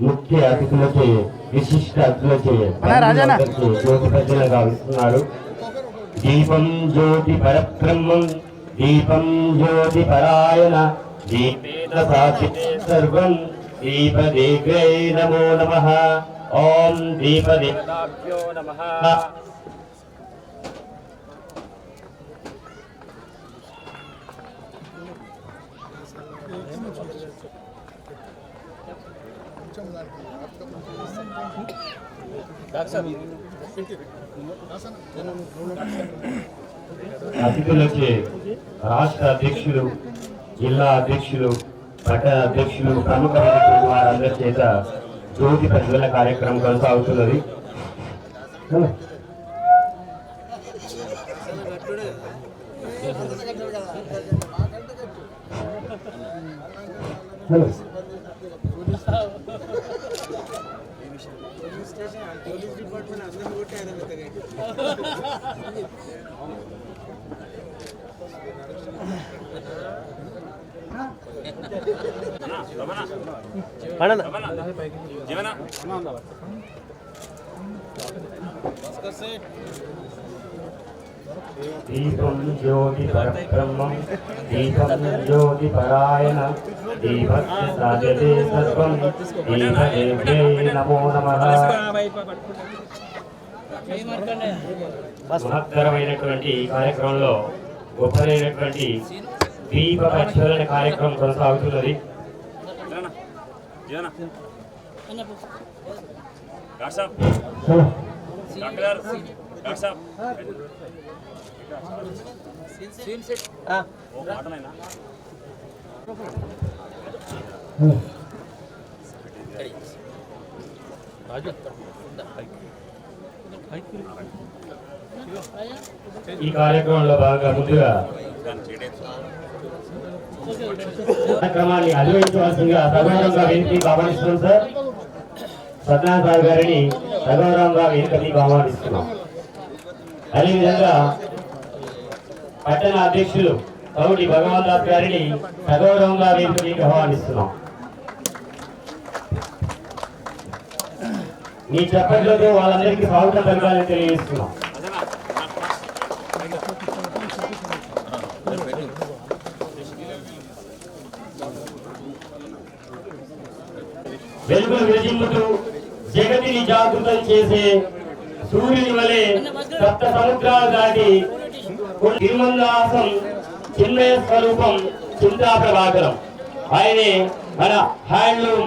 ముఖ్య అతిథులచే విశిష్ట అతిథులచే జ్యోతి ప్రజ్వలన గావిస్తున్నారు. దీపం జ్యోతి పరబ్రహ్మం దీపం జ్యోతి పరాయణ దీపేన సాక్షితే సర్వం దీపదేవ్యై నమో నమః. ఓం దీపదేవతాభ్యో నమః. అతిథులచే రాష్ట్ర అధ్యక్షులు, జిల్లా అధ్యక్షులు, పట్టణ అధ్యక్షులు, ప్రముఖమైనటువంటి వారందరి చేత జ్యోతి ప్రజ్వలన కార్యక్రమం కొనసాగుతున్నది. దీపం జ్యోతి పరబ్రహ్మం దీపం జ్యోతి పరాయణ దీపే సర్వం దీపదేవ్యై నమో నమః. మహత్తరమైనటువంటి కార్యక్రమంలో గొప్పదైనటువంటి దీప ప్రజ్వలన కార్యక్రమం కొనసాగుతున్నది. ఈ కార్యక్రమంలో బాగా ముందుగా కార్యక్రమాన్ని అధిరోహించవలసిందిగా సగౌరవంగా వేదికకి ఆహ్వానిస్తున్నాం సార్. సత్యనారాయణ సార్ గారిని సగౌరవంగా వేదికకి ఆహ్వానిస్తున్నాం. అదేవిధంగా పట్టణ అధ్యక్షులు కౌటి భగవాన్ దాస్ గారిని సగౌరవంగా వేదికకి ఆహ్వానిస్తున్నాం. మీ చెప్పట్లతో వాళ్ళందరికీ స్వాగతం పలకాలని తెలియజేస్తున్నాం. వెలుగులు విరజిమ్ముతూ జగతిని జాగృతం చేసే సూర్యుని వలె సప్త సముద్రాలు దాటి తిరుమందాసం చిన్మయ స్వరూపం చింతా ప్రభాకరం. ఆయనే మన హ్యాండ్లూమ్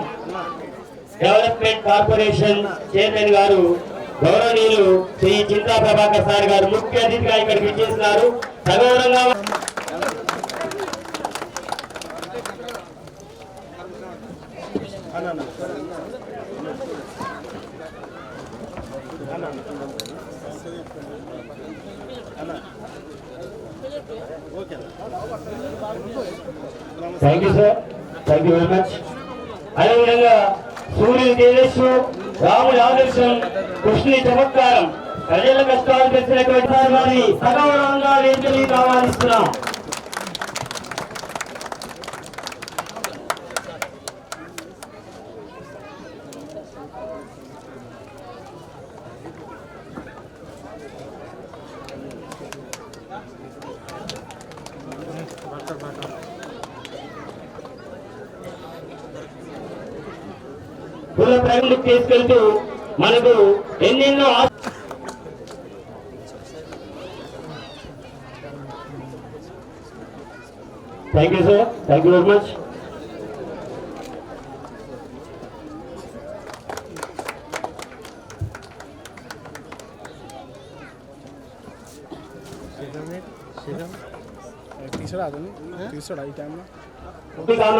డెవలప్మెంట్ కార్పొరేషన్ చైర్మన్ గారు గౌరవనీయులు శ్రీ చింతా ప్రభాకర్ సార్ గారు ముఖ్య అతిథిగా ఇక్కడికి విచ్చేస్తున్నారు. సగౌరవంగా thank you sir, thank you very much. అదేవిధంగా సూర్యుని తేజస్సు, రాముడి ఆదర్శం, కృష్ణుని చమత్కారం, ప్రజల కష్టాలు తెలిసినటువంటి వారిని సగౌరవంగా వేదికకి ఆహ్వానిస్తున్నాం. కుల ప్రజలకు తీసుకెళ్తూ మనకు ఎన్నెన్నో thank you sir, thank you very much.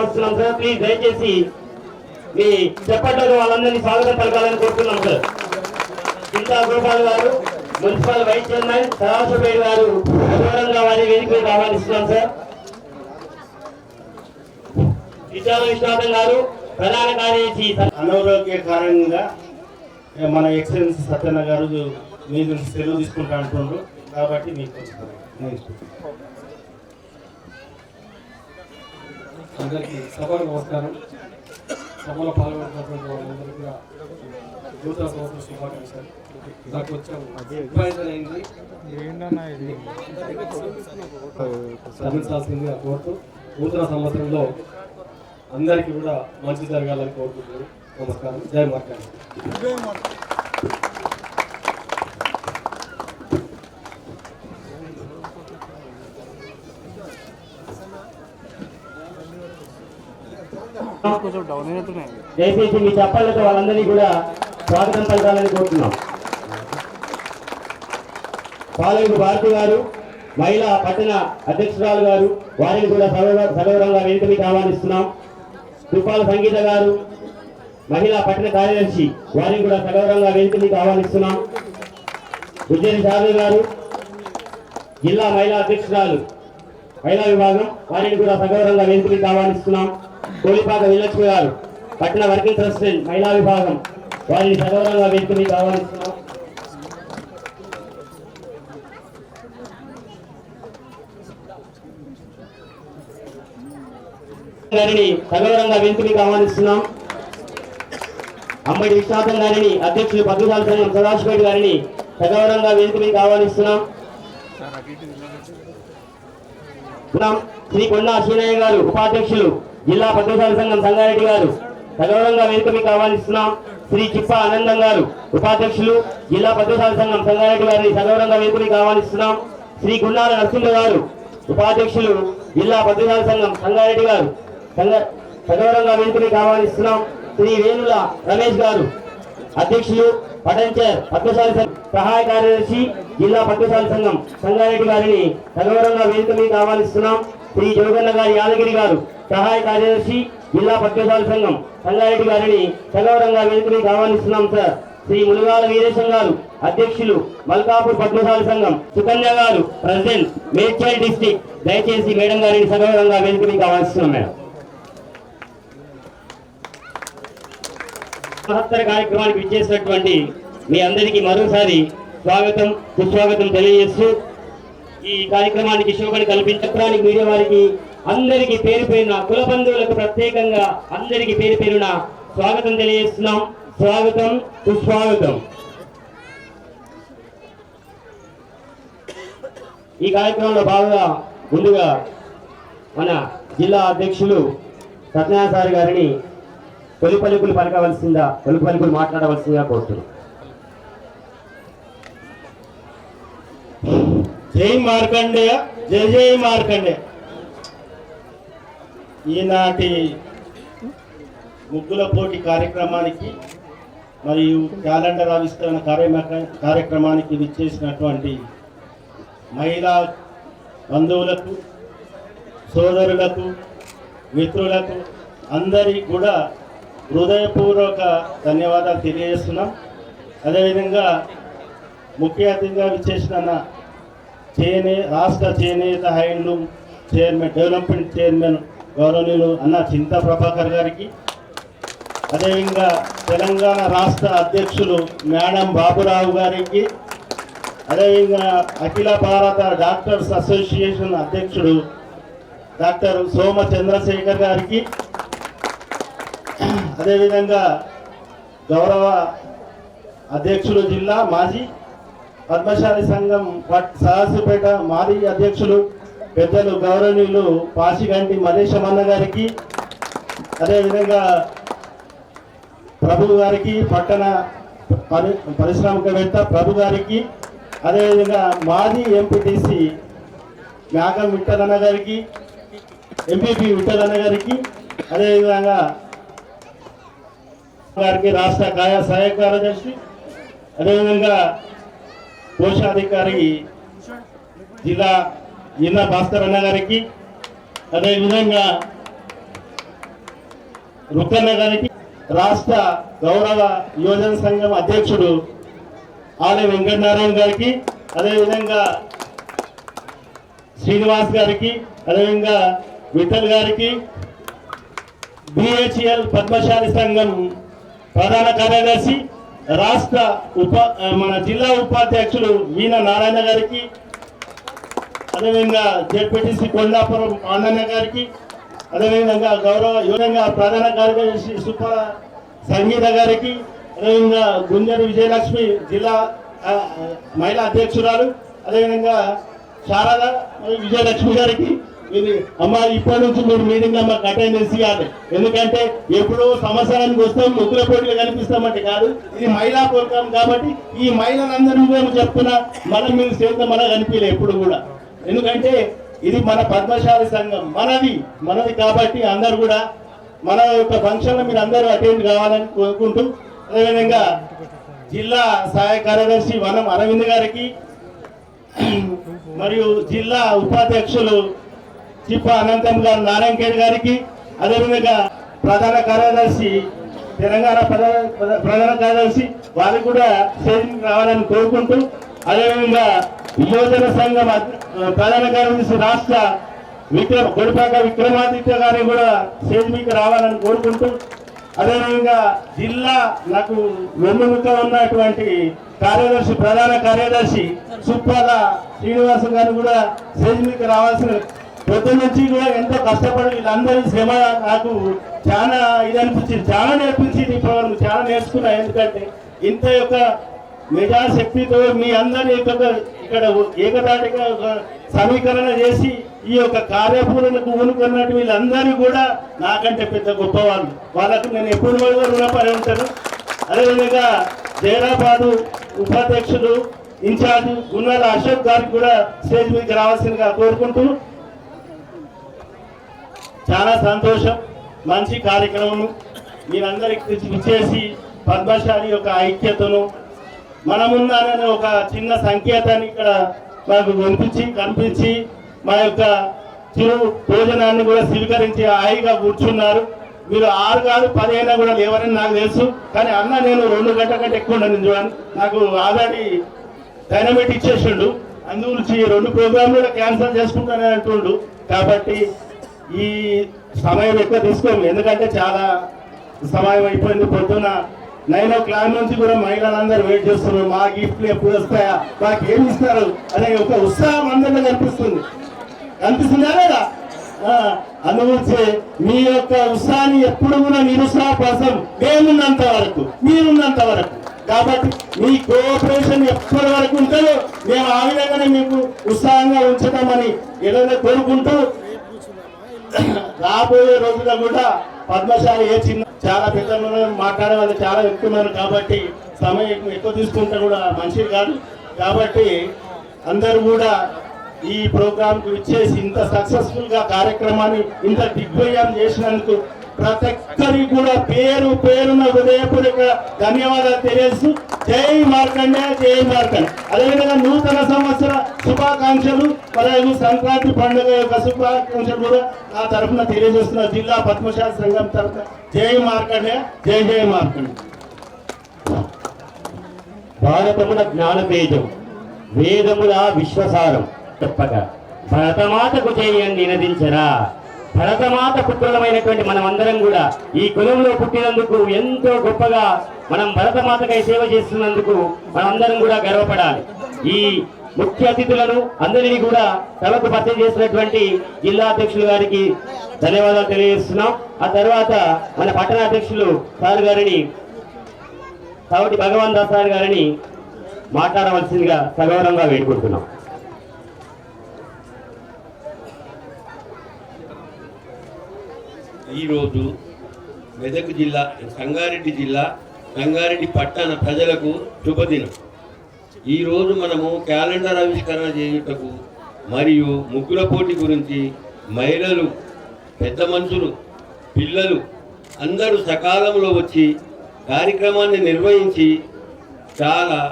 వస్తున్నాం సార్, ప్లీజ్ దయచేసి మీ చెప్పట్లేదు వాళ్ళందరినీ స్వాగతం పలకాలని కోరుతున్నాం సార్. చింతా గోపాల్ గారు, మున్సిపల్ వైస్ చైర్మన్ సదాశివపేట గారు గౌరవంగా వారి వేదికకు ఆహ్వానిస్తున్నాం సార్. విశాల విశ్వనాథన్ గారు ప్రధాన కార్యదర్శి. అనారోగ్య కారణంగా మన ఎక్సలెన్స్ సత్యన్న గారు మీరు సెలవు తీసుకుంటా అంటున్నారు కాబట్టి మీకు నెక్స్ట్ అందరికీ సభకు నమస్కారం. సభలో పాల్గొన్నటువంటి వాళ్ళందరికీ కూడా నూతన సంవత్సర శుభాకాంక్షలు. నాకు కొంచెం సర్ప్రైజ్ అయింది, క్షమించాల్సిందిగా కోరుతూ నూతన సంవత్సరంలో అందరికీ కూడా మంచి జరగాలని కోరుకుంటున్నాను. నమస్కారం. జై మార్కాండ. దయచేసి మీ చెప్పాలతో వాళ్ళందరినీ కూడా స్వాగతం పలకాలని కోరుతున్నాం. పాలెంగు భారతి గారు, మహిళా పట్టణ అధ్యక్షురాలు గారు, వారిని కూడా సగౌరవంగా వేదిక మీకు ఆహ్వానిస్తున్నాం. తుపాల సంగీత గారు, మహిళా పట్టణ కార్యదర్శి, వారిని కూడా సగౌరవంగా వేదిక మీకు ఆహ్వానిస్తున్నాం. ఉజ్జయిని శారద గారు, జిల్లా మహిళా అధ్యక్షురాలు మహిళా విభాగం, వారిని కూడా సగౌరవంగా వేదిక మీకు ఆహ్వానిస్తున్నాం. కోలిపాక విలక్ష్మి గారు, పట్టణ వర్కింగ్ ప్రెసిడెంట్ మహిళా విభాగం, వారిని సగౌరవంగా వేదిక మీకు ఆహ్వానిస్తున్నాం. గారిని సగౌరవంగా వేదిక మీకు ఆహ్వానిస్తున్నాం. అమ్మడి విశ్వనాథం గారిని, అధ్యక్షులు పద్మశాల సంఘం సదాశివపేట గారిని సగౌరవంగా వేదిక మీకు ఆహ్వానిస్తున్నాం. శ్రీ కొండా శ్రీనయ్య గారు, ఉపాధ్యక్షులు జిల్లా పద్మశాల సంఘం సంగారెడ్డి గారు, సగౌరవంగా వేదిక మీకు ఆహ్వానిస్తున్నాం. శ్రీ చిప్ప ఆనందం గారు, ఉపాధ్యక్షులు జిల్లా పద్మశాల సంఘం సంగారెడ్డి గారిని సగౌరవంగా వేదిక మీకు ఆహ్వానిస్తున్నాం. శ్రీ గుండాల నరసింహ గారు, ఉపాధ్యక్షులు జిల్లా పద్మశాల సంఘం సంగారెడ్డి గారు, సగౌరవంగా వేదిక మీకు ఆహ్వానిస్తున్నాం. శ్రీ వేణుల రమేష్ గారు, అధ్యక్షులు పటంచర్ పద్మశాల సంఘం సహాయ కార్యదర్శి జిల్లా పద్మశాల సంఘం సంగారెడ్డి గారిని సగౌరవంగా వేదిక మీకు ఆహ్వానిస్తున్నాం. శ్రీ జోగన్న గారి యాదగిరి గారు, సహాయ కార్యదర్శి జిల్లా పద్మశాల సంఘం సంగారెడ్డి గారిని సగౌరవంగా వేదిక మీకు ఆహ్వానిస్తున్నాం సార్. శ్రీ ములుగాల వీరేశం గారు, అధ్యక్షులు మల్కాపూర్ పద్మశాల సంఘం సుకన్య గారు, ప్రెసిడెంట్ మేడ్చల్ డిస్టిక్, దయచేసి మేడం గారిని సగౌరవంగా వేదిక మీకు ఆహ్వానిస్తున్నాం. మేడం మహత్తర కార్యక్రమానికి విచ్చేసినటువంటి మీ అందరికీ మరోసారి స్వాగతం సుస్వాగతం తెలియజేస్తూ ఈ కార్యక్రమానికి శోభను కల్పించడానికి మీడియా వారికి అందరికీ పేరు పేరున, కుల బంధువులకు ప్రత్యేకంగా అందరికీ పేరు పేరున స్వాగతం తెలియజేస్తున్నాం. స్వాగతం సుస్వాగతం. ఈ కార్యక్రమంలో భాగంగా ముందుగా మన జిల్లా అధ్యక్షులు సత్యనారాయణ సార్ గారిని తొలి పలుకులు పలకవలసిందా, తొలి పలుకులు మాట్లాడవలసిందిగా కోరుతున్నాం. జై మార్కండేయ, జై జై మార్కండేయ. ఈనాటి ముగ్గుల పోటీ కార్యక్రమానికి మరియు క్యాలెండర్ ఆవిష్కరణ కార్యక్రమానికి విచ్చేసినటువంటి మహిళా బంధువులకు, సోదరులకు, మిత్రులకు అందరికీ కూడా హృదయపూర్వక ధన్యవాదాలు తెలియజేస్తున్నాం. అదేవిధంగా ముఖ్య అతిథిగా విచ్చేసిన రాష్ట్ర చేనేత హ్యాండ్లూమ్ చైర్మన్, డెవలప్మెంట్ చైర్మన్ గౌరవనీయులు అన్న చింతా ప్రభాకర్ గారికి, అదేవిధంగా తెలంగాణ రాష్ట్ర అధ్యక్షులు మేడం బాబురావు గారికి, అదేవిధంగా అఖిల భారత డాక్టర్స్ అసోసియేషన్ అధ్యక్షుడు డాక్టర్ సోమ చంద్రశేఖర్ గారికి, అదేవిధంగా గౌరవ అధ్యక్షులు జిల్లా మాజీ పద్మశాలి సంఘం సదాశివపేట మాజీ అధ్యక్షులు పెద్దలు గౌరవనీయులు పాసిగంటి మల్లేశమన్న గారికి, అదేవిధంగా ప్రభు గారికి, పట్టణ పారిశ్రామికవేత్త ప్రభు గారికి, అదేవిధంగా మాజీ ఎంపీటీసీ మేఘం విఠలన్న గారికి, ఎంపీపీ విఠలన్న గారికి, అదేవిధంగా గారికి రాష్ట్ర సహాయ కార్యదర్శి, అదేవిధంగా కోశాధికారి జిల్లా ఈన భాస్కర్ అన్న గారికి, అదేవిధంగా రుక్కన్న గారికి, రాష్ట్ర గౌరవ యువజన సంఘం అధ్యక్షుడు ఆలయ వెంకటనారాయణ గారికి, అదేవిధంగా శ్రీనివాస్ గారికి, అదేవిధంగా విఠల్ గారికి, బిహెచ్ఎల్ పద్మశాలి సంఘం ప్రధాన కార్యదర్శి రాష్ట్ర మన జిల్లా ఉపాధ్యక్షులు వీణ నారాయణ గారికి, అదేవిధంగా జెడ్పీటీసీ కొండాపురం ఆండన్న గారికి, అదేవిధంగా గౌరవ యువతంగా ప్రధాన కార్యదర్శి సుప్ప సంగీత గారికి, అదేవిధంగా గుంజరి విజయలక్ష్మి జిల్లా మహిళా అధ్యక్షురాలు, అదేవిధంగా శారద మరియు విజయలక్ష్మి గారికి ఇది అమ్మ ఇప్పటి నుంచి మీరు మీటింగ్ లో మాకు అటెండెన్స్ ఇవ్వాలి. ఎందుకంటే ఎప్పుడో సంవత్సరానికి వస్తాం ముగ్గుల పోటీలు కనిపిస్తామంటే కాదు, ఇది మహిళా ప్రోగ్రాం కాబట్టి ఈ మహిళలందరూ మేము చెప్తున్నా మనం మీరు చేత మన కనిపించలే ఎప్పుడు కూడా. ఎందుకంటే ఇది మన పద్మశాలి సంఘం మనది కాబట్టి అందరు కూడా మన యొక్క ఫంక్షన్లో మీరు అందరూ అటెండ్ కావాలని కోరుకుంటూ, అదేవిధంగా జిల్లా సహాయ కార్యదర్శి వనం అరవింద్ గారికి మరియు జిల్లా ఉపాధ్యక్షులు చిప్ప అనంతం గారు నారాయణఖేడ్ గారికి, అదేవిధంగా ప్రధాన కార్యదర్శి తెలంగాణ ప్రధాన కార్యదర్శి వారికి కూడా స్టేజ్కి రావాలని కోరుకుంటూ, అదేవిధంగా యువజన సంఘం ప్రధాన కార్యదర్శి రాష్ట్ర గొడిపాక విక్రమాదిత్య గారిని కూడా స్టేజ్ మీకు రావాలని కోరుకుంటూ, అదేవిధంగా జిల్లా నాకు వెన్నుముక ఉన్నటువంటి కార్యదర్శి ప్రధాన కార్యదర్శి సుప్పాల శ్రీనివాస గారిని కూడా స్టేజ్ మీకు రావాల్సిన పొద్దు నుంచి కూడా ఎంతో కష్టపడి వీళ్ళందరి శ్రమ నాకు చాలా ఇది అనిపించింది, చాలా నేర్పించింది. ఇప్పుడు చాలా నేర్చుకున్నా. ఎందుకంటే ఇంత యొక్క మెజాశక్తితో మీ అందరి ఇక్కడ ఏకదాటిగా సమీకరణ చేసి ఈ యొక్క కార్యపూరణకు ఊనుకున్నట్టు వీళ్ళందరూ కూడా నాకంటే పెద్ద గొప్పవాళ్ళు. వాళ్ళకు నేను ఎప్పుడు కూడా రుణపడి ఉంటాను. అదేవిధంగా జైరాబాదు ఉపాధ్యక్షుడు ఇన్ఛార్జ్ గున్నాల అశోక్ గారికి కూడా స్టేజ్ మీదకి రావాల్సిందిగా కోరుకుంటూ, చాలా సంతోషం. మంచి కార్యక్రమం మీరందరికీ ఇచ్చేసి పద్మశాలి యొక్క ఐక్యతను మనమున్నాననే ఒక చిన్న సంకేతాన్ని ఇక్కడ మాకు కనిపించి మా యొక్క చిరు భోజనాన్ని కూడా స్వీకరించి హాయిగా కూర్చున్నారు. మీరు 6 కాదు 10 అయినా కూడా లేవరని నాకు తెలుసు. కానీ అన్న నేను 2 గంటల కంటే ఎక్కువ ఉండను చూడండి. నాకు ఆల్రెడీ డైనమైట్ ఇచ్చేసిండు. అందుగురించి 2 ప్రోగ్రాంలు కూడా క్యాన్సిల్ చేసుకుంటానని అంటుండు. కాబట్టి ఈ సమయం ఎక్కువ తీసుకోము, ఎందుకంటే చాలా సమయం అయిపోయింది. పొద్దున 9 o'clock నుంచి కూడా మహిళలందరూ వెయిట్ చేస్తున్నారు. మా గిఫ్ట్లు ఎప్పుడు వస్తాయా, మాకు ఏమి ఇస్తారు అనే ఒక ఉత్సాహం అందరిలో కనిపిస్తుందా లేదా? అందుగురించి మీ యొక్క ఉత్సాహాన్ని ఎప్పుడు కూడా నిరుత్సాహపరచం, మేమున్నంత వరకు, మీరున్నంత వరకు. కాబట్టి మీ కోఆపరేషన్ ఎప్పటి వరకు ఉంటుందో మేము ఆ విధంగానే మీకు ఉత్సాహంగా ఉంచుతామని ఏదైనా కోరుకుంటూ, రాబోయే రోజుల్లో కూడా పద్మశాలి చాలా పెద్ద మాట్లాడే వాళ్ళు చాలా ఎక్కుతున్నారు. కాబట్టి సమయం ఎక్కువ తీసుకుంటే కూడా మంచిది కాదు. కాబట్టి అందరూ కూడా ఈ ప్రోగ్రాంకు ఇచ్చేసి ఇంత సక్సెస్ఫుల్ గా కార్యక్రమాన్ని ఇంత దిగ్విజయం చేసినందుకు ప్రతి ఒక్కరికి కూడా పేరు పేరున హృదయపూర్వక ధన్యవాదాలు తెలియజేస్తూ జై మార్కండే, జై మార్కండే. అదేవిధంగా నూతన సంవత్సర శుభాకాంక్షలు మరియు సంక్రాంతి పండుగ యొక్క శుభాకాంక్షలు కూడా నా తరఫున తెలియజేస్తున్న జిల్లా పద్మశాలి సంఘం తరఫున జై మార్కండే, జై జై మార్కండే. భారతముల జ్ఞానతేజం, వేదముల విశ్వసారం చెప్పగా భరతమాతకు చేయని నినదించరా. భరతమాత పుత్రులమైనటువంటి మనమందరం కూడా ఈ కులంలో పుట్టినందుకు ఎంతో గొప్పగా మనం భరతమాతకై సేవ చేస్తున్నందుకు మనమందరం కూడా గర్వపడాలి. ఈ ముఖ్య అతిథులను అందరినీ కూడా సభకు పరిచయం చేసినటువంటి జిల్లా అధ్యక్షులు గారికి ధన్యవాదాలు తెలియజేస్తున్నాం. ఆ తర్వాత మన పట్టణ అధ్యక్షులు సార్ గారిని, కాబట్టి భగవాన్ దాస్ సార్ గారిని మాట్లాడవలసిందిగా సగౌరవంగా వేడుకుంటున్నాం. ఈరోజు మెదక్ జిల్లా సంగారెడ్డి జిల్లా సంగారెడ్డి పట్టణ ప్రజలకు శుభదినం. ఈరోజు మనము క్యాలెండర్ ఆవిష్కరణ చేయుటకు మరియు ముగ్గుల పోటీ గురించి మహిళలు, పెద్ద మనుషులు, పిల్లలు అందరూ సకాలంలో వచ్చి కార్యక్రమాన్ని నిర్వహించి చాలా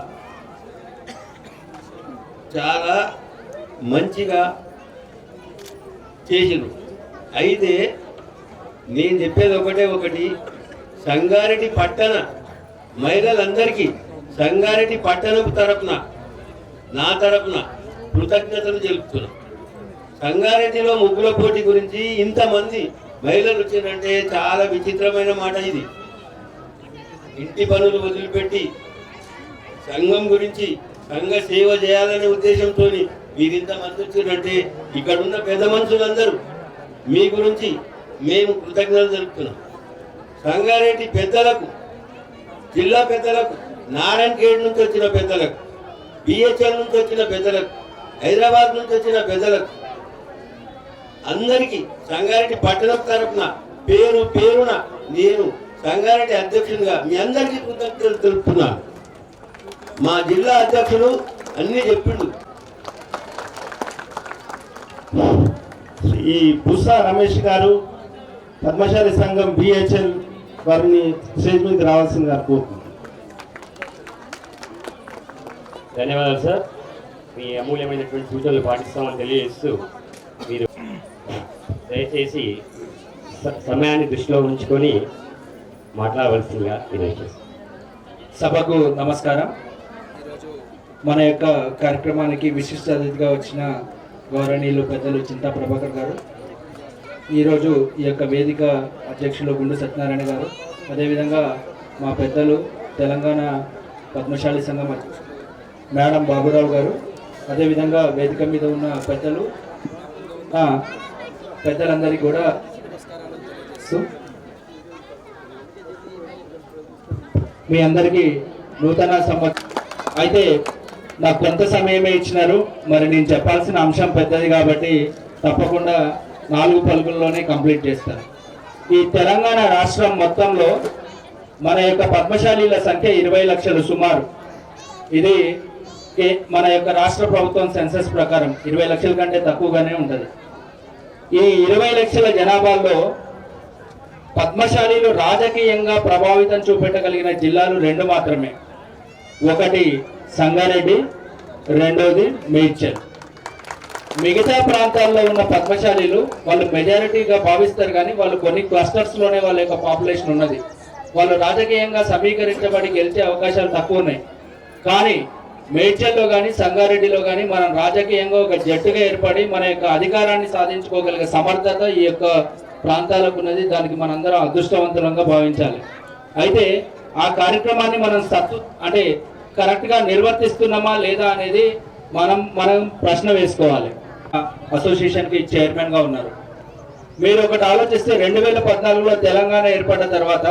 చాలా మంచిగా చేసిరు. అయితే నేను చెప్పేది ఒకటి, సంగారెడ్డి పట్టణ మహిళలందరికీ సంగారెడ్డి పట్టణం తరపున నా తరపున కృతజ్ఞతలు తెలుపుతున్నా. సంగారెడ్డిలో ముగ్గుల పోటీ గురించి ఇంతమంది మహిళలు వచ్చిందంటే చాలా విచిత్రమైన మాట. ఇది ఇంటి పనులు వదిలిపెట్టి సంఘం గురించి సంఘ సేవ చేయాలనే ఉద్దేశంతో మీరు ఇంతమంది వచ్చిందంటే ఇక్కడున్న పెద్ద మనుషులందరూ మీ గురించి మేము కృతజ్ఞతలు తెలుపుతున్నాం. సంగారెడ్డి పెద్దలకు, జిల్లా పెద్దలకు, నారాయణఖేడ్ నుంచి వచ్చిన పెద్దలకు, బిహెచ్ఎల్ నుంచి వచ్చిన పెద్దలకు, హైదరాబాద్ నుంచి వచ్చిన పెద్దలకు అందరికీ సంగారెడ్డి పట్టణం తరపున పేరు పేరున నేను సంగారెడ్డి అధ్యక్షునిగా మీ అందరికీ కృతజ్ఞతలు తెలుపుతున్నాను. మా జిల్లా అధ్యక్షులు అన్నీ చెప్పిండు. ఈ బుస్సా రమేష్ గారు పద్మశాలి సంఘం బిహెచ్ఎల్ వారిని స్టేజ్ మీద రావాల్సిందిగా కోరుకుంటున్నాను. ధన్యవాదాలు సార్. మీ అమూల్యమైనటువంటి సూచనలు పాటిస్తామని తెలియజేస్తూ మీరు దయచేసి సమయాన్ని దృష్టిలో ఉంచుకొని మాట్లాడవలసిందిగా వినయం. సభకు నమస్కారం. మన యొక్క కార్యక్రమానికి విశిష్ట అతిథిగా వచ్చిన గౌరవనీయులు పెద్దలు చింతా ప్రభాకర్ గారు, ఈరోజు ఈ యొక్క వేదిక అధ్యక్షులు గుండు సత్యనారాయణ గారు, అదేవిధంగా మా పెద్దలు తెలంగాణ పద్మశాలి సంఘం మేడం బాబురావు గారు, అదేవిధంగా వేదిక మీద ఉన్న పెద్దలందరికీ కూడా మీ అందరికీ నూతన సంవత్సరం. అయితే నాకు కొంత సమయమే ఇచ్చినారు, మరి నేను చెప్పాల్సిన అంశం పెద్దది కాబట్టి తప్పకుండా 4 పలుకుల్లోనే కంప్లీట్ చేస్తాను. ఈ తెలంగాణ రాష్ట్రం మొత్తంలో మన యొక్క పద్మశాలీల సంఖ్య 20 లక్షలు సుమారు. ఇది మన యొక్క రాష్ట్ర ప్రభుత్వం సెన్సస్ ప్రకారం 20 లక్షల కంటే తక్కువగానే ఉంటుంది. ఈ 20 లక్షల జనాభాలో పద్మశాలీలు రాజకీయంగా ప్రభావితం చూపెట్టగలిగిన జిల్లాలు 2 మాత్రమే. ఒకటి సంగారెడ్డి, రెండోది మేడ్చల్. మిగతా ప్రాంతాల్లో ఉన్న పద్మశాలీలు వాళ్ళు మెజారిటీగా భావిస్తారు, కానీ వాళ్ళు కొన్ని క్లస్టర్స్లోనే వాళ్ళ యొక్క పాపులేషన్ ఉన్నది. వాళ్ళు రాజకీయంగా సమీకరించబడి గెలిచే అవకాశాలు తక్కువ ఉన్నాయి. కానీ మేడ్చల్లో కానీ సంగారెడ్డిలో కానీ మనం రాజకీయంగా ఒక జట్టుగా ఏర్పడి మన యొక్క అధికారాన్ని సాధించుకోగలిగే సమర్థత ఈ యొక్క ప్రాంతాలకు ఉన్నది. దానికి మనందరం అదృష్టవంతులంగా భావించాలి. అయితే ఆ కార్యక్రమాన్ని మనం అంటే కరెక్ట్గా నిర్వర్తిస్తున్నామా లేదా అనేది మనం ప్రశ్న వేసుకోవాలి. అసోసియేషన్కి చైర్మన్గా ఉన్నారు. మీరు ఒకటి ఆలోచిస్తే 2014లో తెలంగాణ ఏర్పడ్డ తర్వాత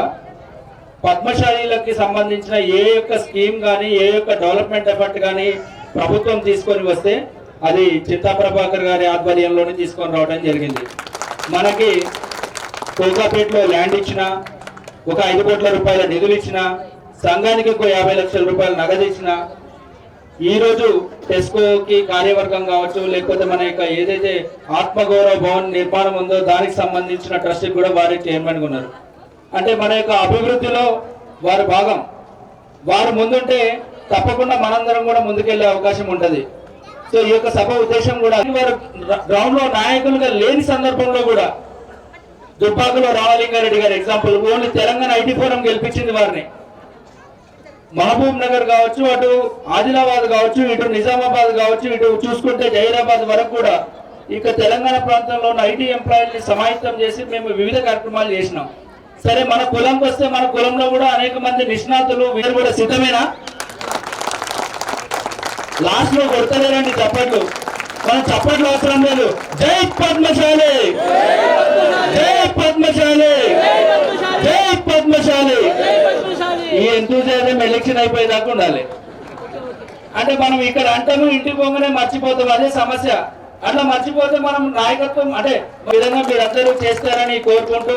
పద్మశాలీలకి సంబంధించిన ఏ యొక్క స్కీమ్ కానీ ఏ యొక్క డెవలప్మెంట్ ఎఫర్ట్ కానీ ప్రభుత్వం తీసుకొని వస్తే అది చింతా ప్రభాకర్ గారి ఆధ్వర్యంలోనే తీసుకొని రావడం జరిగింది. మనకి కోకాపేటలో ల్యాండ్ ఇచ్చిన, ఒక 5 కోట్ల రూపాయల నిధులు ఇచ్చిన, సంఘానికి ఒక 50 లక్షల రూపాయల నగదు ఇచ్చిన, ఈరోజు టెస్కోకి కార్యవర్గం కావచ్చు, లేకపోతే మన యొక్క ఏదైతే ఆత్మగౌరవ భవన్ నిర్మాణం ఉందో దానికి సంబంధించిన ట్రస్ట్కి కూడా వారి చైర్మన్గా ఉన్నారు. అంటే మన యొక్క అభివృద్ధిలో వారు భాగం. వారు ముందుంటే తప్పకుండా మనందరం కూడా ముందుకెళ్లే అవకాశం ఉంటుంది. సో ఈ యొక్క సభ ఉద్దేశం కూడా వారు గ్రౌండ్ లో నాయకులుగా లేని సందర్భంలో కూడా దుబ్బాకలో రామలింగారెడ్డి గారి example, only Telangana IT forum గెలిపించింది వారిని. మహబూబ్ నగర్ కావచ్చు, అటు ఆదిలాబాద్ కావచ్చు, ఇటు నిజామాబాద్ కావచ్చు, ఇటు చూసుకుంటే జహీరాబాద్ వరకు కూడా ఇక తెలంగాణ ప్రాంతంలో ఉన్న ఐటీ ఎంప్లాయీని సమాహితం చేసి మేము వివిధ కార్యక్రమాలు చేసినాం. సరే, మన కులంకి వస్తే మన కులంలో కూడా అనేక మంది నిష్ణాతులు వీరు కూడా సిద్ధమేనా? లాస్ట్ లో కొడతలేరండి చప్పట్లు. మనం చప్పట్లు అవసరం లేదు. జై పద్మశాలి, జై పద్మశాలి, జై పద్మశాలి. ఈ ఎంతూజియాజం ఎలక్షన్ అయిపోయేదాకా ఉండాలి. అంటే మనం ఇక్కడ అంటాము, ఇంటికి పోగానే మర్చిపోతాం. అదే సమస్య. అట్లా మర్చిపోతే మనం నాయకత్వం అంటే విధంగా మీరందరూ చేస్తారని కోరుకుంటూ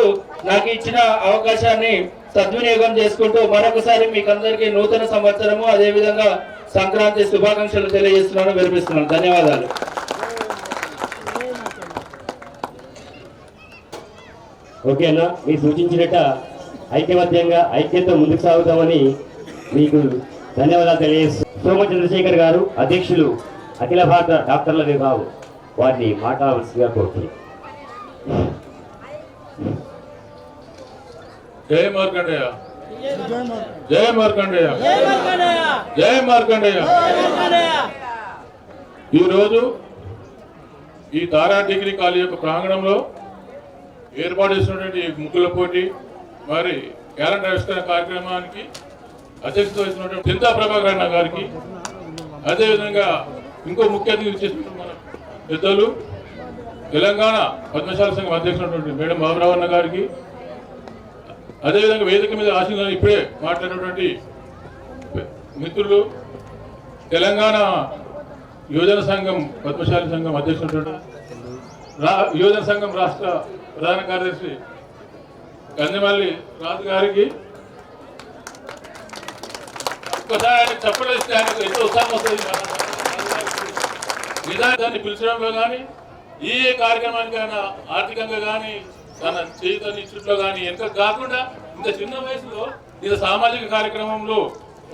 నాకు ఇచ్చిన అవకాశాన్ని సద్వినియోగం చేసుకుంటూ మరొకసారి మీకు అందరికీ నూతన సంవత్సరము అదేవిధంగా సంక్రాంతి శుభాకాంక్షలు తెలియజేస్తున్నాను, వినిపిస్తున్నాను. ధన్యవాదాలు. ఓకేనా? మీరు సూచించినట్ట ఐక్యతో ముందుకు సాగుతామని మీకు ధన్యవాదాలు తెలియజేస్తూ సోమ చంద్రశేఖర్ గారు, అధ్యక్షులు అఖిల భారత డాక్టర్ల విభాగం, వారిని మాట్లాడవలసిగా కోరుతున్నాను. జై మార్కండేయ, జై మార్కండేయ, జై మార్కండేయ. ఈరోజు ఈ తారా డిగ్రీ కాలేజ్ యొక్క ప్రాంగణంలో ఏర్పాటు చేసినటువంటి ముగ్గుల పోటీ మరి క్యాలెండర్ ఆవిష్కరణ కార్యక్రమానికి అధ్యక్షత వహిస్తున్నటువంటి చింతా ప్రభాకర్ అన్న గారికి, అదేవిధంగా ఇంకో ముఖ్య అతిథి చేసినటువంటి మన పెద్దలు తెలంగాణ పద్మశాల సంఘం అధ్యక్షుడు మేడం బాబురావు అన్న గారికి, అదేవిధంగా వేదిక మీద ఆశీర్వాదం ఇప్పుడే మాట్లాడినటువంటి మిత్రులు తెలంగాణ యువజన సంఘం పద్మశాలి సంఘం అధ్యక్షుడు యువజన సంఘం రాష్ట్ర ప్రధాన కార్యదర్శి కందిమల్లి రాజు గారికి ఒక్కసారి ఆయన చెప్పలేస్తే ఆయనకు ఎంతో ఉత్సాహం వస్తుంది. నిజాన్ని పిలిచడంలో కానీ ఏ కార్యక్రమానికైనా ఆర్థికంగా కానీ తన చేతుని ఇచ్చట్లో కానీ వెనక కాకుండా ఇంత చిన్న వయసులో ఇది సామాజిక కార్యక్రమంలో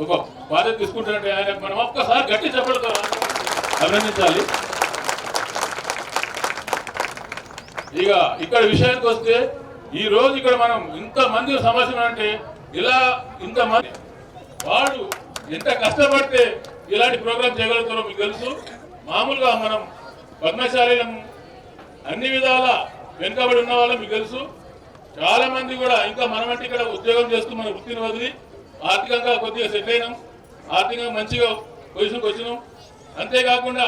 ఒక బాధ్యత తీసుకుంటారంటే ఆయన మనం ఒక్కసారి గట్టి చెప్పడంతో అభినందించాలి. ఇక ఇక్కడ విషయానికి వస్తే ఈ రోజు ఇక్కడ మనం ఇంతమంది సమస్యలు అంటే ఇలా ఇంతమంది వాడు ఎంత కష్టపడితే ఇలాంటి ప్రోగ్రామ్ చేయగలుగుతారో మీకు తెలుసు. మామూలుగా మనం పద్మశాలీలం అన్ని విధాల వెనుకబడి ఉన్న వాళ్ళం మీకు తెలుసు. చాలా మంది కూడా ఇంకా మనమంటే ఇక్కడ ఉద్యోగం చేస్తూ మన వృత్తిని వదిలి ఆర్థికంగా కొద్దిగా సెట్ అయినాం, ఆర్థికంగా మంచిగా పొజిషన్కి వచ్చినాం. అంతేకాకుండా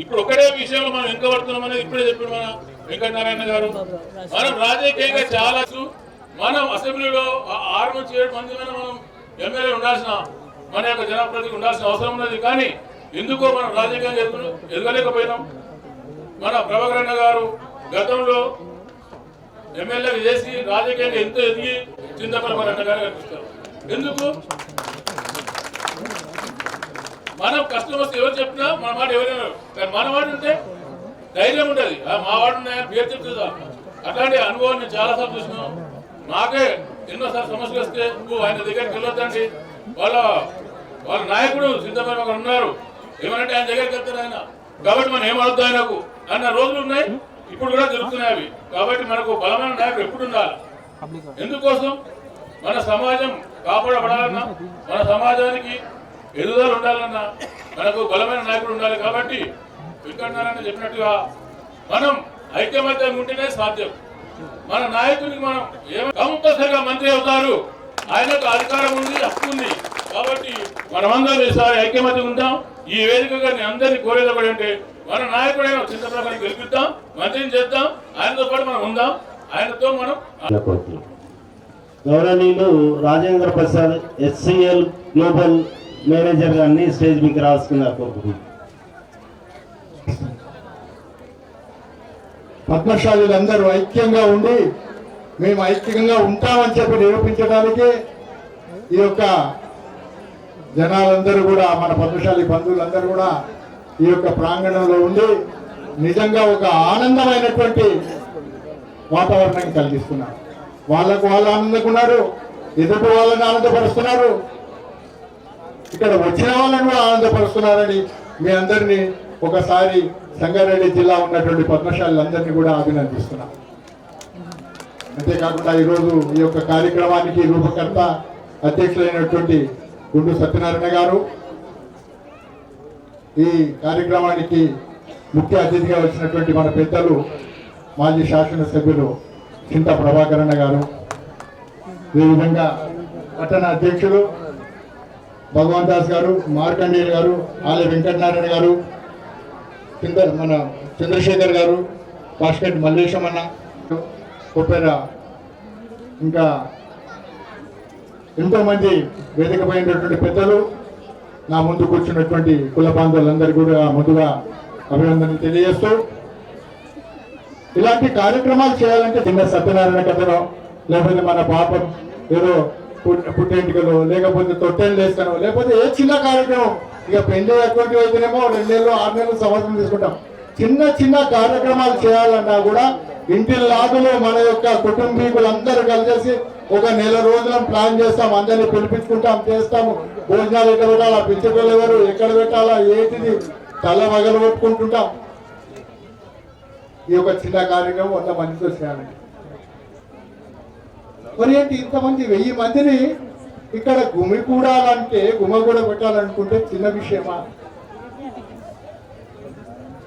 ఇప్పుడు ఒకటే విషయంలో మనం వెనుకబడుతున్నాం అనేది ఇప్పుడే చెప్పాడు మన వెంకటనారాయణ గారు. మనం రాజకీయంగా చాలా మనం అసెంబ్లీలో 6 నుంచి 7 మంది మనం ఎమ్మెల్యే ఉండాల్సిన మన యొక్క జనప్రతినిధి ఉండాల్సిన అవసరం ఉన్నది. కానీ ఎందుకో మనం రాజకీయంగా ఎదగలేకపోయినాం. మన ప్రభాకరన్న గారు గతంలో ఎమ్మెల్యే చేసి రాజకీయంగా ఎంతో ఎదిగి చింతపల్లి అన్న గారు కనిపిస్తారు. ఎందుకు మనం కష్టం వస్తే ఎవరు చెప్పినా మన మాట ఎవరైనా, కానీ మన వాడు ఉంటే ధైర్యం ఉంటుంది. మా వాడు ఉన్నాయని పేరు చెప్తుందా. అట్లాంటి అనుభవం నేను చాలాసార్లు చూసినాం. నాకే ఎన్నోసార్లు సమస్యలు వస్తే ఆయన దగ్గరికి వెళ్ళొద్దండి, వాళ్ళ నాయకుడు సిద్ధమైన ఒకరు ఉన్నారు, ఏమనంటే ఆయన దగ్గరికి వెళ్తారు ఆయన, కాబట్టి మనం ఏమవుద్దు ఆయనకు అన్న రోజులు ఉన్నాయి, ఇప్పుడు కూడా జరుగుతున్నాయి అవి. కాబట్టి మనకు బలమైన నాయకుడు ఎప్పుడు ఉండాలి. ఎందుకోసం మన సమాజం కాపాడబడాలన్నా, మన సమాజానికి ఎదుగుదల ఉండాలన్నా మనకు బలమైన నాయకుడు ఉండాలి. కాబట్టి వెంకటనారాయణ చెప్పినట్టుగా మనం ఐక్యమత్యంగా ఉంటేనే సాధ్యం. మన నాయకునికి మనం కంపల్సరిగా మంత్రి అవుతారు, ఆయనకు అధికారం ఉంది, హక్కు ఉంది. కాబట్టి మనమందరం ఈసారి ఐక్యమత్యంగా ఉంటాం. ఈ వేదికగా నేను అందరినీ కోరేది ఒకటి అంటే మన నాయకుడైన చింతప్రభాని గెలిపిద్దాం, మంత్రిని చేద్దాం, ఆయనతో పాటు మనం ఉందాం, ఆయనతో మనం. గౌరవనీయులు Rajendra Prasad HCL global manager గారిని స్టేజ్ మీకు రాసుకున్నారు. పద్మశాలీలందరూ ఐక్యంగా ఉండి మేము ఐక్యంగా ఉంటామని చెప్పి నిరూపించడానికి ఈ యొక్క జనాలందరూ కూడా, మన పద్మశాలి బంధువులందరూ కూడా ఈ యొక్క ప్రాంగణంలో ఉండి నిజంగా ఒక ఆనందమైనటువంటి వాతావరణం కలిగిస్తున్నారు. వాళ్ళకు వాళ్ళు ఆనందకున్నారు, ఎదుటి వాళ్ళని ఆనందపరుస్తున్నారు, ఇక్కడ వచ్చిన వాళ్ళని కూడా ఆనందపరుస్తున్నారని మీ అందరినీ ఒకసారి సంగారెడ్డి జిల్లా ఉన్నటువంటి పద్మశాలందరినీ కూడా అభినందిస్తున్నాం. అంతేకాకుండా ఈరోజు ఈ యొక్క కార్యక్రమానికి రూపకర్త అధ్యక్షులైనటువంటి గుండు సత్యనారాయణ గారు, ఈ కార్యక్రమానికి ముఖ్య అతిథిగా వచ్చినటువంటి మన పెద్దలు మాజీ శాసనసభ్యులు చింత ప్రభాకరన్న గారు, అదేవిధంగా పట్టణ అధ్యక్షులు భగవాన్ దాస్ గారు, మార్కండేయులు గారు, ఆలయ వెంకటనారాయణ గారు, మన చంద్రశేఖర్ గారు, పాస్కెట్ మల్లేశం అన్న, కొప్పేర, ఇంకా ఎంతోమంది వేదిక పైనటువంటి పెద్దలు, నా ముందు కూర్చున్నటువంటి కుల బాంధవులందరికీ కూడా ముందుగా అభినందనలు తెలియజేస్తూ, ఇలాంటి కార్యక్రమాలు చేయాలంటే చిన్న సత్యనారాయణ కథలో, లేకపోతే మన పాపం ఏదో పుట్టెంటికలు, లేకపోతే తొట్టెలు వేస్తాను, లేకపోతే ఏ చిన్న కార్యక్రమం, ఇక పెళ్లి అటువంటి అయితేనేమో 2 నెలలు 6 నెలలు సంవత్సరం తీసుకుంటాం. చిన్న చిన్న కార్యక్రమాలు చేయాలన్నా కూడా ఇంటి లాదులో మన యొక్క కుటుంబీకులందరూ కలిసి ఒక 1 నెల రోజులను ప్లాన్ చేస్తాం, అందరినీ పిలిపించుకుంటాం, చేస్తాము. భోజనాలు ఎక్కడ పెట్టాలా, పిచ్చుకలు ఎవరు ఎక్కడ పెట్టాలా, ఏంటిది తల వగలు కొట్టుకుంటుంటాం. ఈ యొక్క చిన్న కార్యక్రమం 100 మందితో చేయాలండి. మరి ఏంటి ఇంతమంది 1000 మందిని ఇక్కడ గుమికూడాలంటే, గుమగూడ పెట్టాలనుకుంటే చిన్న విషయమా?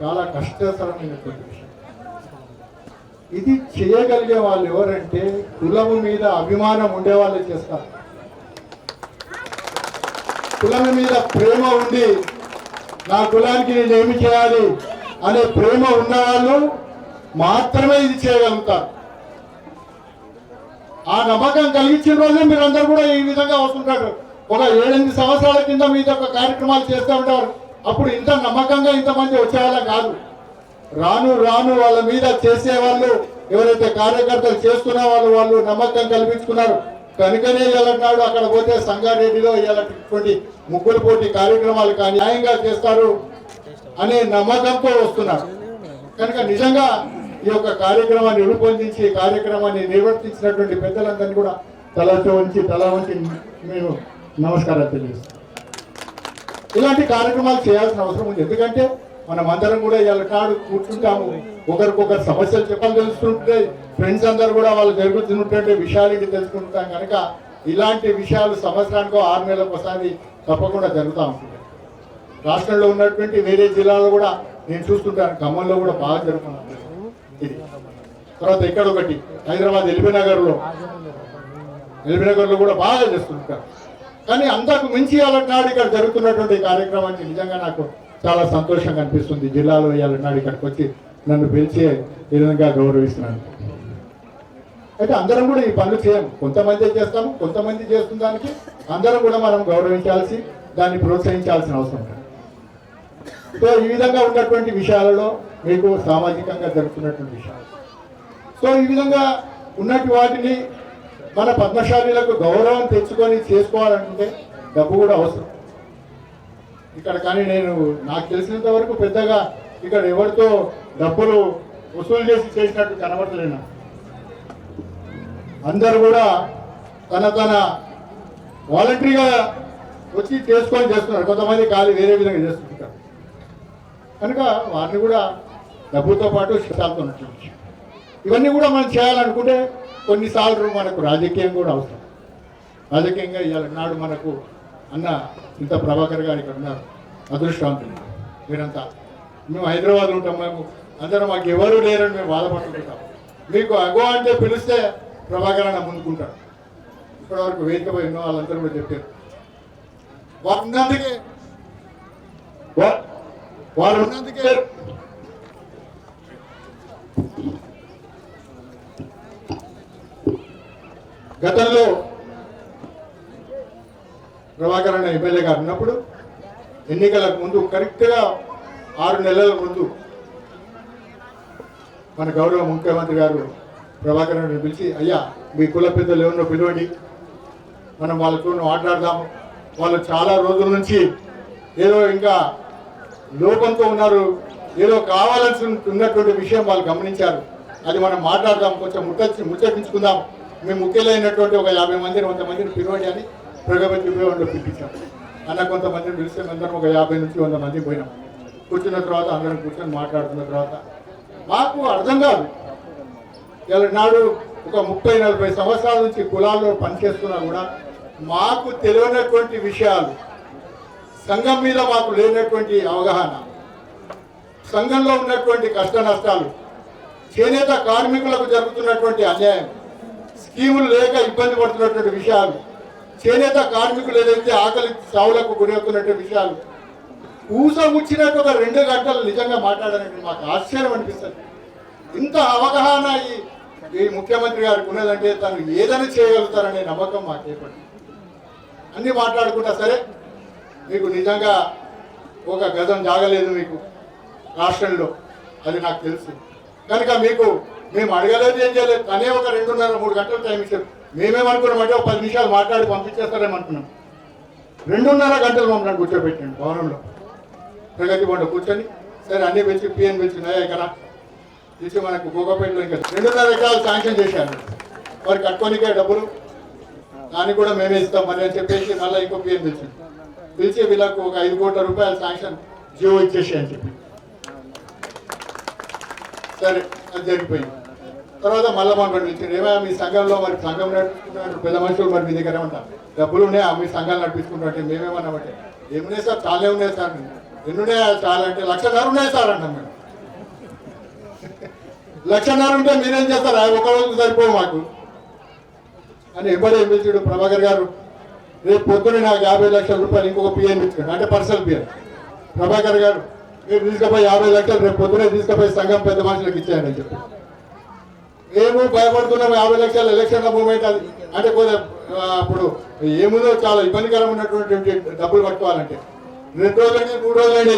చాలా కష్టతరమైనటువంటి విషయం. ఇది చేయగలిగే వాళ్ళు ఎవరంటే కులము మీద అభిమానం ఉండే వాళ్ళే చేస్తారు. కులం మీద ప్రేమ ఉండి నా కులానికి నేను ఏమి చేయాలి, అనే ప్రేమ ఉన్నవాళ్ళు మాత్రమే ఇది చేయగలుగుతారు. ఆ నమ్మకం కలిగించిన రోజే మీరందరూ కూడా ఈ విధంగా వస్తుంటారు. ఒక 7-8 సంవత్సరాల కింద మీ యొక్క కార్యక్రమాలు చేస్తూ ఉంటారు. అప్పుడు ఇంత నమ్మకంగా ఇంతమంది వచ్చేవాళ్ళం కాదు. రాను రాను వాళ్ళ మీద చేసేవాళ్ళు ఎవరైతే కార్యకర్తలు చేస్తున్న వాళ్ళు నమ్మకం కల్పించుకున్నారు కనుకనే ఇలాంటి అక్కడ పోతే సంగారెడ్డిలో ఇలాంటి ముగ్గురు పోటీ కార్యక్రమాలు కానీ న్యాయంగా చేస్తారు అనే నమ్మకంతో వస్తున్నారు. కనుక నిజంగా ఈ యొక్క కార్యక్రమాన్ని రూపొందించి కార్యక్రమాన్ని నిర్వర్తించినటువంటి పెద్దలందరినీ కూడా తల వంచి మేము నమస్కారాలు తెలియజేస్తాం. ఇలాంటి కార్యక్రమాలు చేయాల్సిన అవసరం ఉంది. ఎందుకంటే మనం అందరం కూడా ఇవాళ నాడు కూర్చుంటాము, ఒకరికొకరు సమస్యలు చెప్పాలి తెలుసుకుంటే ఫ్రెండ్స్ అందరూ కూడా వాళ్ళు జరుగుతున్నటువంటి విషయాలు ఇది తెలుసుకుంటాం. కనుక ఇలాంటి విషయాలు సంవత్సరానికో 6 నెలలకు ఒకసారి తప్పకుండా జరుగుతూ ఉంటుంది. రాష్ట్రంలో ఉన్నటువంటి వేరే జిల్లాలో కూడా నేను చూస్తుంటాను, ఖమ్మంలో కూడా బాగా జరుగుతున్నాను ఇది. తర్వాత ఇక్కడ ఒకటి హైదరాబాద్ ఎల్బీనగర్లో కూడా బాగా చేస్తుంటారు. కానీ అంతకు మించి నాడు ఇక్కడ జరుగుతున్నటువంటి కార్యక్రమానికి నిజంగా నాకు చాలా సంతోషంగా అనిపిస్తుంది. జిల్లాలో నాడు ఇక్కడికి వచ్చి నన్ను పిలిచి ఈ విధంగా గౌరవిస్తున్నాను. అయితే అందరం కూడా ఈ పనులు చేయము, కొంతమంది చేస్తాము, కొంతమంది చేస్తున్న దానికి అందరం కూడా మనం గౌరవించాల్సి దాన్ని ప్రోత్సహించాల్సిన అవసరం ఉంది. సో ఈ విధంగా ఉన్నటువంటి విషయాలలో మీకు సామాజికంగా జరుగుతున్నటువంటి విషయాలు, సో ఈ విధంగా ఉన్నటువంటి వాటిని మన పద్మశాలీలకు గౌరవం తెచ్చుకొని చేసుకోవాలంటే డబ్బు కూడా అవసరం. ఇక్కడ కానీ నాకు తెలిసినంత వరకు పెద్దగా ఇక్కడ ఎవరితో డబ్బులు వసూలు చేసినట్టు కనబడలేను. అందరూ కూడా తన వాలంటరీగా వచ్చి చేసుకొని చేస్తున్నారు. కొంతమంది ఖాళీ వేరే విధంగా చేస్తుంటారు. కనుక వారిని కూడా డబ్బుతో పాటు శిక్షాలతో ఉన్నట్టు ఇవన్నీ కూడా మనం చేయాలనుకుంటే కొన్నిసార్లు మనకు రాజకీయం కూడా అవసరం. రాజకీయంగా ఇవాళ నాడు మనకు అన్న ఇంత ప్రభాకర్ గారు ఇక్కడ ఉన్నారు, అదృష్టవంతులు మీరంతా. మేము హైదరాబాద్లో ఉంటాం, మేము అందరం మాకు ఎవరు లేరని మేము బాధపడుతుంటాం. మీకు అగో అంటే పిలిస్తే ప్రభాకర్ అన్న ముందుకుంటారు. ఇప్పటివరకు వేదికపై ఉన్న వాళ్ళందరూ కూడా చెప్పారు. వారు ఉన్నందుకే గతంలో ప్రభాకర్ అన్న ఎమ్మెల్యే గారు ఉన్నప్పుడు ఎన్నికలకు ముందు కరెక్ట్గా 6 నెలల ముందు మన గౌరవ ముఖ్యమంత్రి గారు ప్రభాకర్ అన్నని పిలిచి, అయ్యా మీ కుల పెద్దలు ఎవరినో పిలవండి, మనం వాళ్ళతో మాట్లాడదాము. వాళ్ళు చాలా రోజుల నుంచి ఏదో ఇంకా లోపంతో ఉన్నారు, ఏదో కావాల్సి ఉన్నటువంటి విషయం వాళ్ళు గమనించారు. అది మనం మాట్లాడదాం, కొంచెం ముచ్చటించుకుందాం. మేము ముఖ్యులైనటువంటి ఒక 50 మందిని 100 మందిని పిలవండి అని ప్రగతి విభాగంలో పిలిపించాం. అన్న కొంతమందిని పిలిస్తే అందరం ఒక 50 నుంచి 100 మంది పోయినాం. కూర్చున్న తర్వాత అందరం కూర్చొని మాట్లాడుతున్న తర్వాత మాకు అర్థం కాదు, ఇలా నాడు ఒక 30-40 సంవత్సరాల నుంచి కులాల్లో పనిచేస్తున్నా కూడా మాకు తెలియనటువంటి విషయాలు, సంఘం మీద మాకు లేనటువంటి అవగాహన, సంఘంలో ఉన్నటువంటి కష్ట నష్టాలు, చేనేత కార్మికులకు జరుగుతున్నటువంటి అన్యాయం, స్కీములు లేక ఇబ్బంది పడుతున్నటువంటి విషయాలు, చేనేత కార్మికులు ఏదైతే ఆకలి చావులకు గురవుతున్నటువంటి విషయాలు ఊసముచ్చినట్టు ఒక 2 గంటలు నిజంగా మాట్లాడాలంటే మాకు ఆశ్చర్యం అనిపిస్తుంది. ఇంత అవగాహన ఈ ముఖ్యమంత్రి గారికి ఉన్నదంటే తను ఏదైనా చేయగలుగుతారనే నమ్మకం మాకు ఏర్పడింది. అన్నీ మాట్లాడుకుంటా సరే, మీకు నిజంగా ఒక గజం జాగలేదు మీకు రాష్ట్రంలో, అది నాకు తెలుసు. కనుక మేము అడగలేదు, ఏం చేయలేదు. తనే ఒక 2.5-3 గంటలు టైం ఇచ్చారు. మేమేమనుకున్నామంటే ఒక 10 నిమిషాలు మాట్లాడి పంపించేస్తారేమనుకున్నాం. 2.5 గంటలు మమ్మల్ని కూర్చోబెట్టాను భవనంలో, ప్రగతి బండ కూర్చొని. సరే అన్నీ పిలిచి పిఎన్ పిలిచినాయా ఇక్కడ పిలిచి మనకు గోగపేటలో ఇంకా 2.5 ఎకరాలు శాంక్షన్ చేశారు. వారు కట్టుకోనికే డబ్బులు, దాన్ని కూడా మేమే ఇస్తాం మరి అని చెప్పేసి మళ్ళీ ఇంకో పిఎన్ పిలిచి వీళ్ళకు ఒక 5 కోట్ల రూపాయలు శాంక్షన్ జియో ఇచ్చేసి అని చెప్పి. సరే అది జరిగిపోయింది. తర్వాత మళ్ళీ మనం పిలిచింది, ఏమైనా మీ సంఘంలో మరి సంఘం నడిపించుకుంటున్నట్టు పెద్ద మనుషులు మరి మీ దగ్గర ఏమంటారు, డబ్బులు ఉన్నాయా మీ సంఘాలు నడిపించుకుంటుంటే మేమేమన్నామంటే ఏమున్నాయి సార్, చాలే ఉన్నాయి సార్. ఎన్నున్నాయా చాలా అంటే 1,50,000 ఉన్నాయి సార్ అంటాం మేము. 1,50,000 ఉంటే మీరేం చేస్తారా, ఒక రోజు సరిపోవు మాకు అని ఎవరు ఏం పిలిచాడు ప్రభాకర్ గారు. రేపు పొద్దున్నే నాకు 50 లక్షల రూపాయలు ఇంకొక పిఎన్ ఇచ్చాడు, అంటే పర్సనల్ పిఎన్. ప్రభాకర్ గారు మీరు తీసుకుపోయి 50 లక్షలు రేపు పొద్దునే తీసుకుపోయి సంఘం పెద్ద మనుషులకు ఇచ్చేయండి అని చెప్పి మేము భయపడుతున్నాం. 50 లక్షల ఎలక్షన్ల మూమెంట్ అది అంటే కొంచెం అప్పుడు ఏముందో చాలా ఇబ్బందికరం ఉన్నటువంటి డబ్బులు పట్టుకోవాలంటే 2 రోజులండి 3 రోజులండి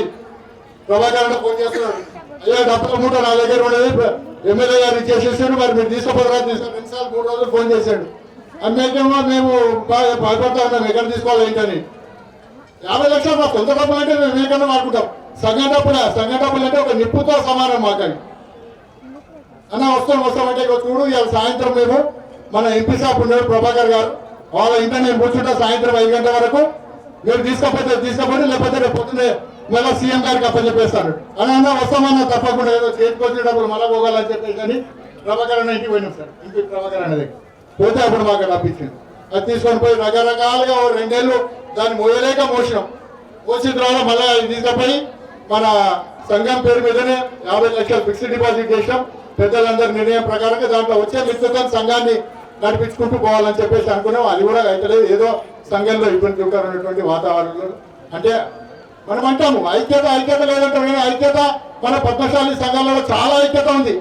ప్రభాకర్ ఫోన్ చేస్తున్నాడు, అయ్యా డబ్బుల మూట నా దగ్గర ఉండేది ఎమ్మెల్యే గారు చేసేసాడు, మరి మీరు తీసుకోపోతారా 2 సార్లు 3 రోజులు ఫోన్ చేశాడు. అమ్మేకేమో మేము భయపడతా ఉన్నాం ఎక్కడ తీసుకోవాలి ఏంటని. 50 లక్షలు మా సొంత డబ్బులు అంటే మేము ఏకన్నా వాడుకుంటాం. సంఘ డబ్బులు అంటే ఒక నిప్పుతో సమానం మాకని. అన్న వస్తామంటే చూడు ఇవాళ సాయంత్రం మేము మన ఎంపీ సాబ్ ఉన్నాడు ప్రభాకర్ గారు, వాళ్ళ ఇంట్లో నేను కూర్చుంటా సాయంత్రం 5 గంటల వరకు, మీరు తీసుకోపోతే లేకపోతే రేపు పొద్దున్నే మళ్ళీ సీఎం గారికి అప్పచెప్పేస్తాడు. అన్న వస్తామన్నా తప్పకుండా ఏదో చేతికొచ్చిన డబ్బులు మళ్ళీ పోగాలని చెప్పేసి అని ప్రభాకర్ అన్న ఇంటికి పోయినాం సార్. ఇంటికి ప్రభాకర్ అన్నది పోతే అప్పుడు మాకు డబ్బు ఇచ్చింది. అది తీసుకొని పోయి రకరకాలుగా 2 ఏళ్ళు దాన్ని మోయలేక మోసిన తర్వాత మళ్ళీ తీసుకుపోయి మన సంఘం పేరు మీదనే 50 లక్షలు ఫిక్స్డ్ డిపాజిట్ చేసాం. పెద్దలందరి నిర్ణయం ప్రకారంగా దాంట్లో వచ్చే మిత్రులతో సంఘాన్ని నడిపించుకుంటూ పోవాలని చెప్పేసి అనుకున్నాం. అది కూడా అయితలేదు, ఏదో సంఘంలో ఇబ్బందికరమైనటువంటి వాతావరణంలో. అంటే మనం అంటాము ఐక్యత లేదంటారు, కానీ ఐక్యత మన పద్మశాలి సంఘాలలో చాలా ఐక్యత ఉంది.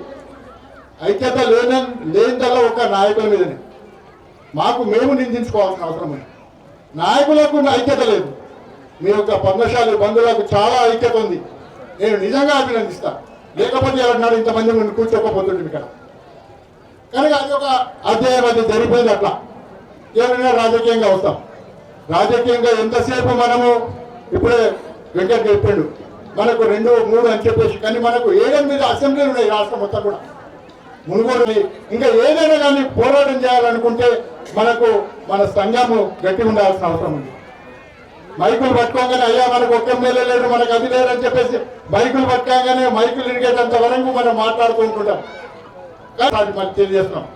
ఐక్యత లేనిదల్లా ఒక నాయకుల మీదనే మేము నిందించుకోవాల్సిన అవసరం ఉంది. నాయకులకు ఐక్యత లేదు, మీ యొక్క పద్మశాలి బంధువులకు చాలా ఐక్యత ఉంది. నేను నిజంగా అభినందిస్తాను. లేకపోతే ఎవరినాడు ఇంతమంది కూర్చోకపోతుంది ఇక్కడ. కనుక అది ఒక అధ్యాయం, అది జరిగిపోయింది. అట్లా ఎవరైనా రాజకీయంగా వస్తాం. రాజకీయంగా ఎంతసేపు మనము ఇప్పుడే వెంకట్ చెప్పాడు మనకు 2, 3 అని చెప్పేసి, కానీ మనకు 7-8 అసెంబ్లీలు ఉన్నాయి రాష్ట్రం మొత్తం కూడా. మునుగోడు ఇంకా ఏదైనా కానీ పోరాటం చేయాలనుకుంటే మనకు మన సంఘము గట్టి ఉండాల్సిన అవసరం ఉంది. మైకులు పట్టుకోగానే అయ్యా మనకు ఒక్క ఎమ్మెల్యే లేడు, మనకు అది లేరు అని చెప్పేసి మైకులు పట్టుకోగానే మైకులు ఇరిగేటంత వరకు మనం మాట్లాడుకుంటుంటాం. అది మనకు తెలియజేస్తున్నాం.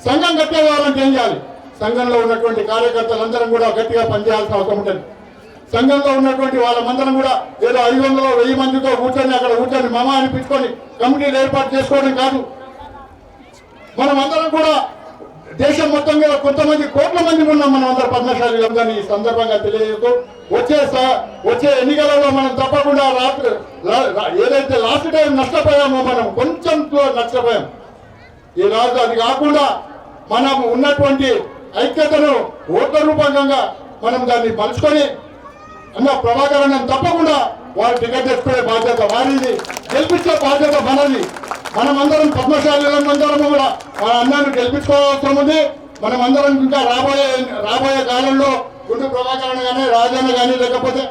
సంఘం గట్టిగా కావాలంటే ఏం చేయాలి? సంఘంలో ఉన్నటువంటి కార్యకర్తలందరం కూడా గట్టిగా పనిచేయాల్సిన అవసరం ఉంటుంది. సంఘంలో ఉన్నటువంటి వాళ్ళందరం కూడా ఏదో 500-1000 మందితో కూర్చొని మమ అనిపించుకొని కమిటీలు ఏర్పాటు చేసుకోవడం కాదు. మనమందరం కూడా దేశం మొత్తంగా కొంతమంది కోట్ల మంది ఉన్నాం మనం అందరూ పద్మశాలి. ఈ సందర్భంగా తెలియజేస్తూ వచ్చే ఎన్నికలలో మనం తప్పకుండా ఏదైతే లాస్ట్ టైం నష్టపోయామో మనం కొంచెం నష్టపోయాం. ఈ రాజు అది కాకుండా మనం ఉన్నటువంటి ఐక్యతను ఓట్ల రూపంగా మనం దాన్ని మలుచుకొని అన్న ప్రభాకరణ తప్పకుండా వారి టికెట్ తెచ్చుకునే బాధ్యత వారిది, గెలిపించే బాధ్యత మనది. మనమందరం పద్మశాలీలందరము కూడా మన అన్నాన్ని గెలిపించుకోవాల్సిన ఉంది. మనమందరం ఇంకా రాబోయే కాలంలో గుండు ప్రభాకరణ కానీ రాజన్న కానీ లేకపోతే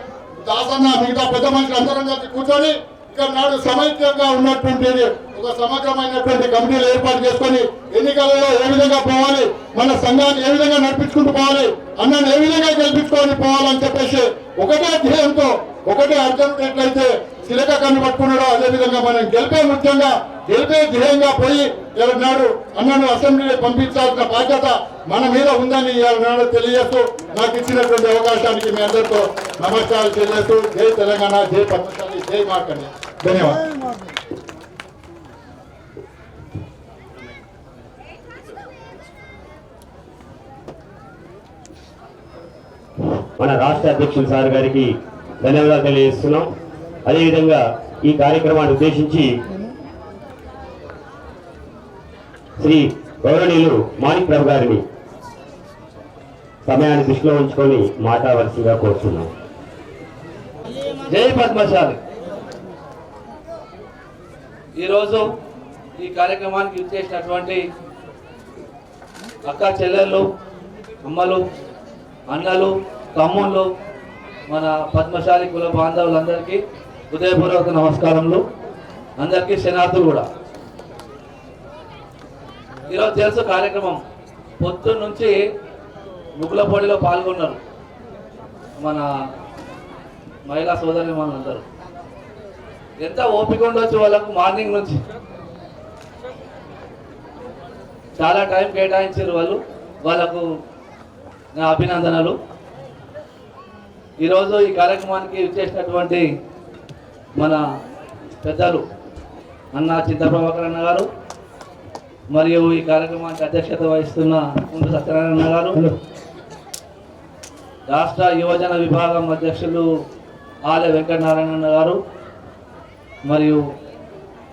దాసన్న మిగతా పెద్ద మనుషులు అందరం కలిసి కూర్చొని ఇక్కడ నాడు సమైక్యంగా ఉన్నటువంటి ఒక సమగ్రమైనటువంటి కమిటీలు ఏర్పాటు చేసుకొని ఎన్నికలలో ఏ విధంగా పోవాలి, మన సంఘాన్ని ఏ విధంగా నడిపించుకుంటూ పోవాలి, అన్నను ఏ విధంగా గెలిపించుకొని పోవాలని చెప్పేసి ఒకటే ధ్యేయంతో ఒకటే అర్జునుడు ఎట్లయితే చిలక కన్ను పట్టుకున్నాడో అదేవిధంగా మనం గెలిపే ధ్యేయంగా పోయి నాడు అన్నను అసెంబ్లీలో పంపించాల్సిన బాధ్యత మన మీద ఉందని నాడు తెలియజేస్తూ నాకు ఇచ్చినటువంటి అవకాశానికి మీ అందరితో నమస్కారాలు తెలియజేస్తూ జై తెలంగాణ, జై పద్మశాలి, జై మార్కండి. ధన్యవాదాలు. మన రాష్ట్ర అధ్యక్షులు సార్ గారికి ధన్యవాదాలు తెలియజేస్తున్నాం. అదేవిధంగా ఈ కార్యక్రమాన్ని ఉద్దేశించి శ్రీ గౌరవనీయులు మాణిక్ ప్రభు గారిని సమయాన్ని దృష్టిలో ఉంచుకొని మాట్లాడవలసిందిగా కోరుతున్నాం. జై పద్మశాలి. ఈరోజు ఈ కార్యక్రమానికి ఇచ్చేసినటువంటి అక్క చెల్లెళ్ళు, అమ్మలు, అన్నలు, తమ్ముళ్ళు, మన పద్మశాలి కుల బాంధవులందరికీ హృదయపూర్వక నమస్కారములు. అందరికీ శనార్థులు కూడా. ఈరోజు తెలుసు కార్యక్రమం పొద్దున్న నుంచి ముగ్గులపొడిలో పాల్గొన్నారు మన మహిళా సోదరులు మనందరూ. ఎంత ఓపిక ఉండొచ్చు వాళ్ళకు. మార్నింగ్ నుంచి చాలా టైం కేటాయించారు వాళ్ళకు నా అభినందనలు. ఈరోజు ఈ కార్యక్రమానికి ఇచ్చేసినటువంటి మన పెద్దలు అన్న చింతప్రభాకర్ అన్న గారు, మరియు ఈ కార్యక్రమానికి అధ్యక్షత వహిస్తున్న ముందు సత్యనారాయణ గారు, రాష్ట్ర యువజన విభాగం అధ్యక్షులు ఆలయ వెంకటనారాయణ గారు, మరియు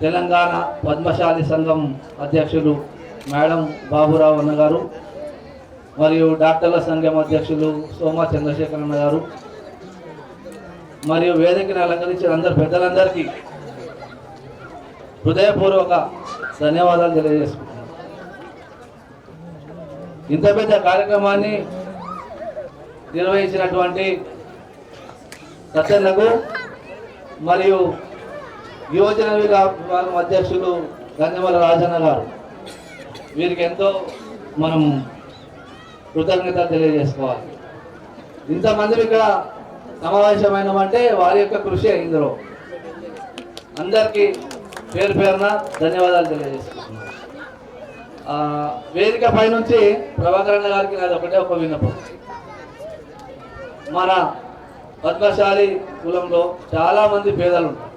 తెలంగాణ పద్మశాలి సంఘం అధ్యక్షులు మేడం బాబురావు అన్న గారు, మరియు డాక్టర్ల సంఘం అధ్యక్షులు సోమా చంద్రశేఖర్ అన్న గారు, మరియు వేదికను అలంకరించిన అందరు పెద్దలందరికీ హృదయపూర్వక ధన్యవాదాలు తెలియజేసుకుంటున్నాను. ఇంత పెద్ద కార్యక్రమాన్ని నిర్వహించినటువంటి సత్యన్నకు మరియు యువజన విభాగం అధ్యక్షులు గంజమల రాజన్న గారు, వీరికి ఎంతో మనం కృతజ్ఞతలు తెలియజేసుకోవాలి. ఇంతమంది ఇక్కడ సమావేశమైనమంటే వారి యొక్క కృషి ఇందులో. అందరికీ పేరు పేరున ధన్యవాదాలు తెలియజేసుకుంటున్నాను. వేదిక పైనుంచి ప్రభాకరణ గారికి నాది ఒకటే ఒక విన్నపం. మన పద్మశాలి కులంలో చాలామంది పేదలు ఉంటారు.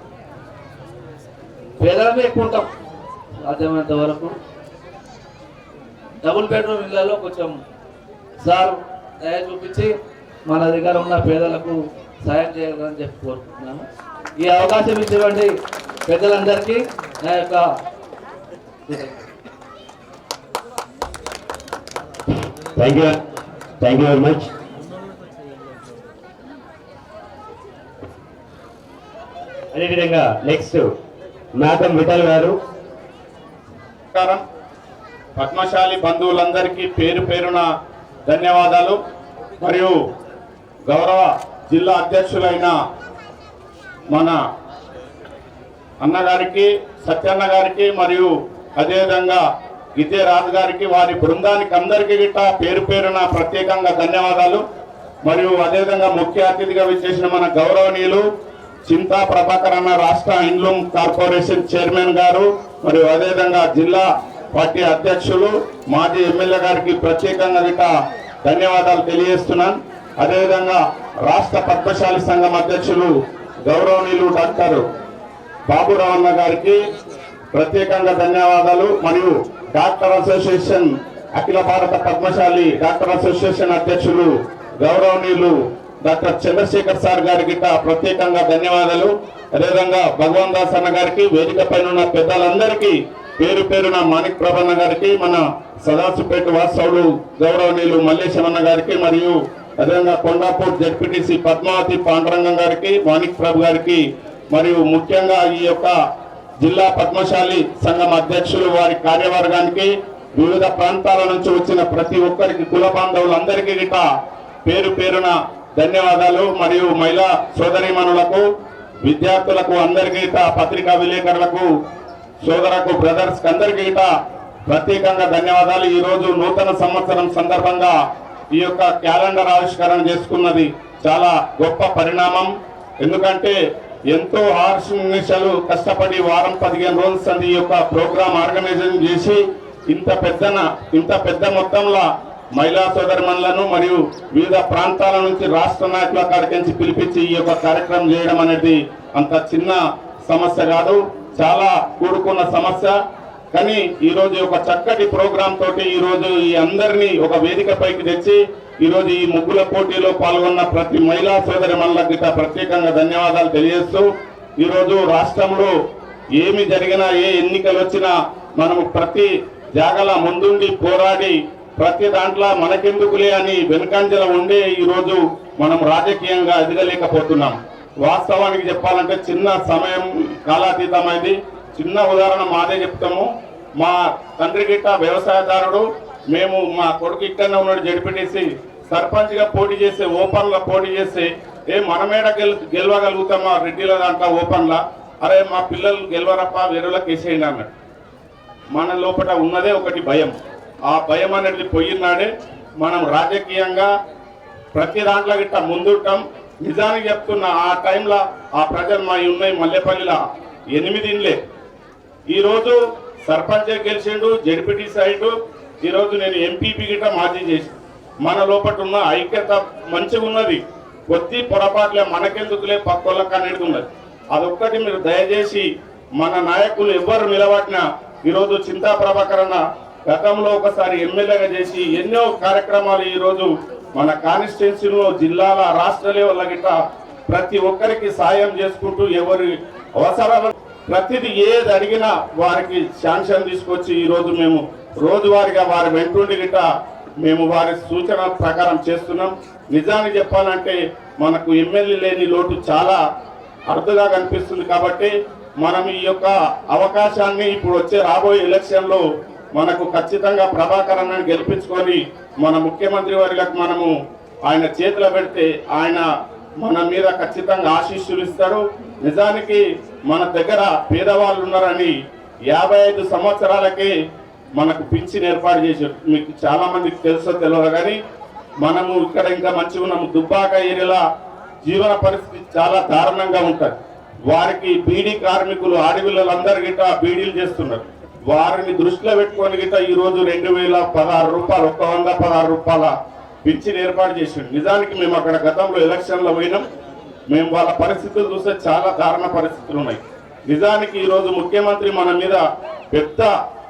పేదలమే ఎక్కువ ఉంటాం. సాధ్యమైనంత వరకు డబుల్ బెడ్రూమ్ ఇళ్లలో కొంచెం సార్ దయ చూపించి మన దగ్గర ఉన్న పేదలకు సాయం చేయాలని చెప్పి కోరుకుంటున్నాను. ఈ అవకాశం ఇచ్చినటువంటి పెద్దలందరికీ నా యొక్క థ్యాంక్ యూ వెరీ మచ్. అదేవిధంగా నెక్స్ట్ మేకం విఠల్ గారు. పద్మశాలి బంధువులందరికీ పేరు పేరున ధన్యవాదాలు. మరియు గౌరవ జిల్లా అధ్యక్షులైన మన అన్నగారికి, సత్యన్న గారికి, మరియు అదేవిధంగా గితే రాజు గారికి, వారి బృందానికి అందరికీ గిట్ట పేరు పేరున ప్రత్యేకంగా ధన్యవాదాలు. మరియు అదేవిధంగా ముఖ్య అతిథిగా విచ్చేసిన మన గౌరవనీయులు చింతా ప్రభాకర్ అన్న రాష్ట్ర హ్యాండ్లూమ్ కార్పొరేషన్ చైర్మన్ గారు, మరియు అదేవిధంగా జిల్లా పార్టీ అధ్యక్షులు మాజీ ఎమ్మెల్యే గారికి ప్రత్యేకంగా గిట్ట ధన్యవాదాలు తెలియజేస్తున్నాను. అదేవిధంగా రాష్ట్ర పద్మశాలి సంఘం అధ్యక్షులు గౌరవనీయులు డాక్టర్ బాబురావు అన్న గారికి ప్రత్యేకంగా ధన్యవాదాలు. మరియు డాక్టర్ అసోసియేషన్, అఖిల భారత పద్మశాలి డాక్టర్ అసోసియేషన్ అధ్యక్షులు గౌరవనీయులు డాక్టర్ చంద్రశేఖర్ సార్ గారికి ప్రత్యేకంగా ధన్యవాదాలు. అదేవిధంగా భగవాన్ దాస్ అన్న గారికి, వేదిక పైన ఉన్న పెద్దలందరికీ పేరు పేరున మాణిక్ ప్రభన్న గారికి, మన సదాసుపేట వాస్తవులు గౌరవనీయులు మల్లేశమన్న గారికి, మరియు అదేవిధంగా కొండాపూర్ జడ్పీటీసీ పద్మావతి పాండురంగం గారికి, మాణిక్ ప్రభు గారికి, మరియు ముఖ్యంగా ఈ యొక్క జిల్లా పద్మశాలి సంఘం అధ్యక్షులు వారి కార్యవర్గానికి, వివిధ ప్రాంతాల నుంచి వచ్చిన ప్రతి ఒక్కరికి, కుల బాంధవులందరికీ గిట పేరు పేరున ధన్యవాదాలు. మరియు మహిళా సోదరీమణులకు, విద్యార్థులకు అందరికీ గిట, పత్రికా విలేకరులకు, సోదరకు బ్రదర్స్ అందరికీ గిట ప్రత్యేకంగా ధన్యవాదాలు. ఈ రోజు నూతన సంవత్సరం సందర్భంగా ఈ యొక్క క్యాలెండర్ ఆవిష్కరణ చేసుకున్నది చాలా గొప్ప పరిణామం. ఎందుకంటే ఎంతో ఆర్షనిషాలు కష్టపడి వారం 15 రోజుల సంది ఈ యొక్క ప్రోగ్రాం ఆర్గనైజేషన్ చేసి ఇంత పెద్ద మొత్తంలో మహిళా సోదరిమణులను మరియు వివిధ ప్రాంతాల నుంచి రాష్ట్ర నాయకుల కాడికి పిలిపించి ఈ యొక్క కార్యక్రమం చేయడం అనేది అంత చిన్న సమస్య కాదు, చాలా కూడుకున్న సమస్య. కానీ ఈ రోజు ఒక చక్కటి ప్రోగ్రాం తోటి ఈ రోజు ఈ అందరినీ ఒక వేదిక పైకి తెచ్చి ఈ రోజు ఈ ముగ్గుల పోటీలో పాల్గొన్న ప్రతి మహిళా సోదరిమణులకు ప్రత్యేకంగా ధన్యవాదాలు తెలియజేస్తూ, ఈ రోజు రాష్ట్రంలో ఏమి జరిగినా, ఏ ఎన్నికలు వచ్చినా మనము ప్రతి జాగల ముందుండి పోరాడి ప్రతి దాంట్లో మనకెందుకులే అని వెనుకంజల ఉండే ఈ రోజు మనం రాజకీయంగా ఎదగలేకపోతున్నాం. వాస్తవానికి చెప్పాలంటే చిన్న సమయం కాలాతీతమైంది. చిన్న ఉదాహరణ మాదే చెప్తాము. మా తండ్రి గిట్ట వ్యవసాయదారుడు, మేము మా కొడుకు ఇక్కడనే ఉన్నాడు జడ్పీటీసీ, సర్పంచ్గా పోటీ చేస్తే, ఓపెన్లో పోటీ చేస్తే మనమేడ గెలవగలుగుతామా రెడ్డిల దాంట్లో ఓపెన్లా, అరే మా పిల్లలు గెలవరప్ప వేరేళ్ళకి వేసేయండి అన్నాడు. మన లోపల ఉన్నదే ఒకటి భయం. ఆ భయం అనేది పోయినాడే మనం రాజకీయంగా ప్రతి దాంట్లో గిట్ట ముందుంటాం. నిజానికి చెప్తున్నా, ఆ టైంలో ఆ ప్రజలు మా ఉన్నాయి మల్లెపల్లిలో 8 ఇండ్లే. ఈరోజు సర్పంచ్ గెలిచిండు, జడ్పీటీ సైడ్, ఈరోజు నేను ఎంపీపీ గిట్ట మాజీ చేసి, మన లోపల ఉన్న ఐక్యత మంచిగా ఉన్నది. కొద్ది పొరపాట్లే మనకెందుకులే పక్కోళ్ళకి అనేది ఉన్నది. అదొక్కటి మీరు దయచేసి మన నాయకులు ఎవ్వరు నిలబడినా, ఈరోజు చింతా ప్రభాకర్ అన్న గతంలో ఒకసారి ఎమ్మెల్యేగా చేసి ఎన్నో కార్యక్రమాలు ఈరోజు మన కాన్స్టిట్యున్సీలో, జిల్లాల, రాష్ట్ర లెవెల్ గిట్ట ప్రతి ఒక్కరికి సాయం చేసుకుంటూ ఎవరి అవసరాలు ప్రతిదీ ఏది అడిగినా వారికి శాంక్షన్ తీసుకొచ్చి ఈరోజు మేము రోజువారీగా వారి వెంటుండి గిట్ట మేము వారి సూచన ప్రకారం చేస్తున్నాం. నిజానికి చెప్పాలంటే మనకు ఎమ్మెల్యే లేని లోటు చాలా అరుదుగా కనిపిస్తుంది. కాబట్టి మనం ఈ యొక్క అవకాశాన్ని ఇప్పుడు వచ్చే రాబోయే ఎలక్షన్లో మనకు ఖచ్చితంగా ప్రభాకర్ అన్నని గెలిపించుకొని మన ముఖ్యమంత్రి వారికి మనము ఆయన చేతిలో పెడితే ఆయన మన మీద ఖచ్చితంగా ఆశీస్సులు ఇస్తారు. నిజానికి మన దగ్గర పేదవాళ్ళు ఉన్నారని 55 సంవత్సరాలకే మనకు పింఛన్ ఏర్పాటు చేశారు. మీకు చాలా మందికి తెలుసో తెలియదు కానీ మనము ఇక్కడ ఇంకా మంచిగా ఉన్నాము. దుబ్బాక ఏరియాలో జీవన పరిస్థితి చాలా దారుణంగా ఉంటుంది. వారికి బీడీ కార్మికులు ఆడపిల్లలందరూ గిట్ట బీడీలు చేస్తున్నారు. వారిని దృష్టిలో పెట్టుకొని గిట్ట ఈరోజు 2016 రూపాయలు 116 రూపాయల పింఛన్ ఏర్పాటు చేసిండు. నిజానికి మేము అక్కడ గతంలో ఎలక్షన్లో పోయినాం. మేము వాళ్ళ పరిస్థితులు చూస్తే చాలా దారుణ పరిస్థితులు ఉన్నాయి. నిజానికి ఈరోజు ముఖ్యమంత్రి మన మీద పెద్ద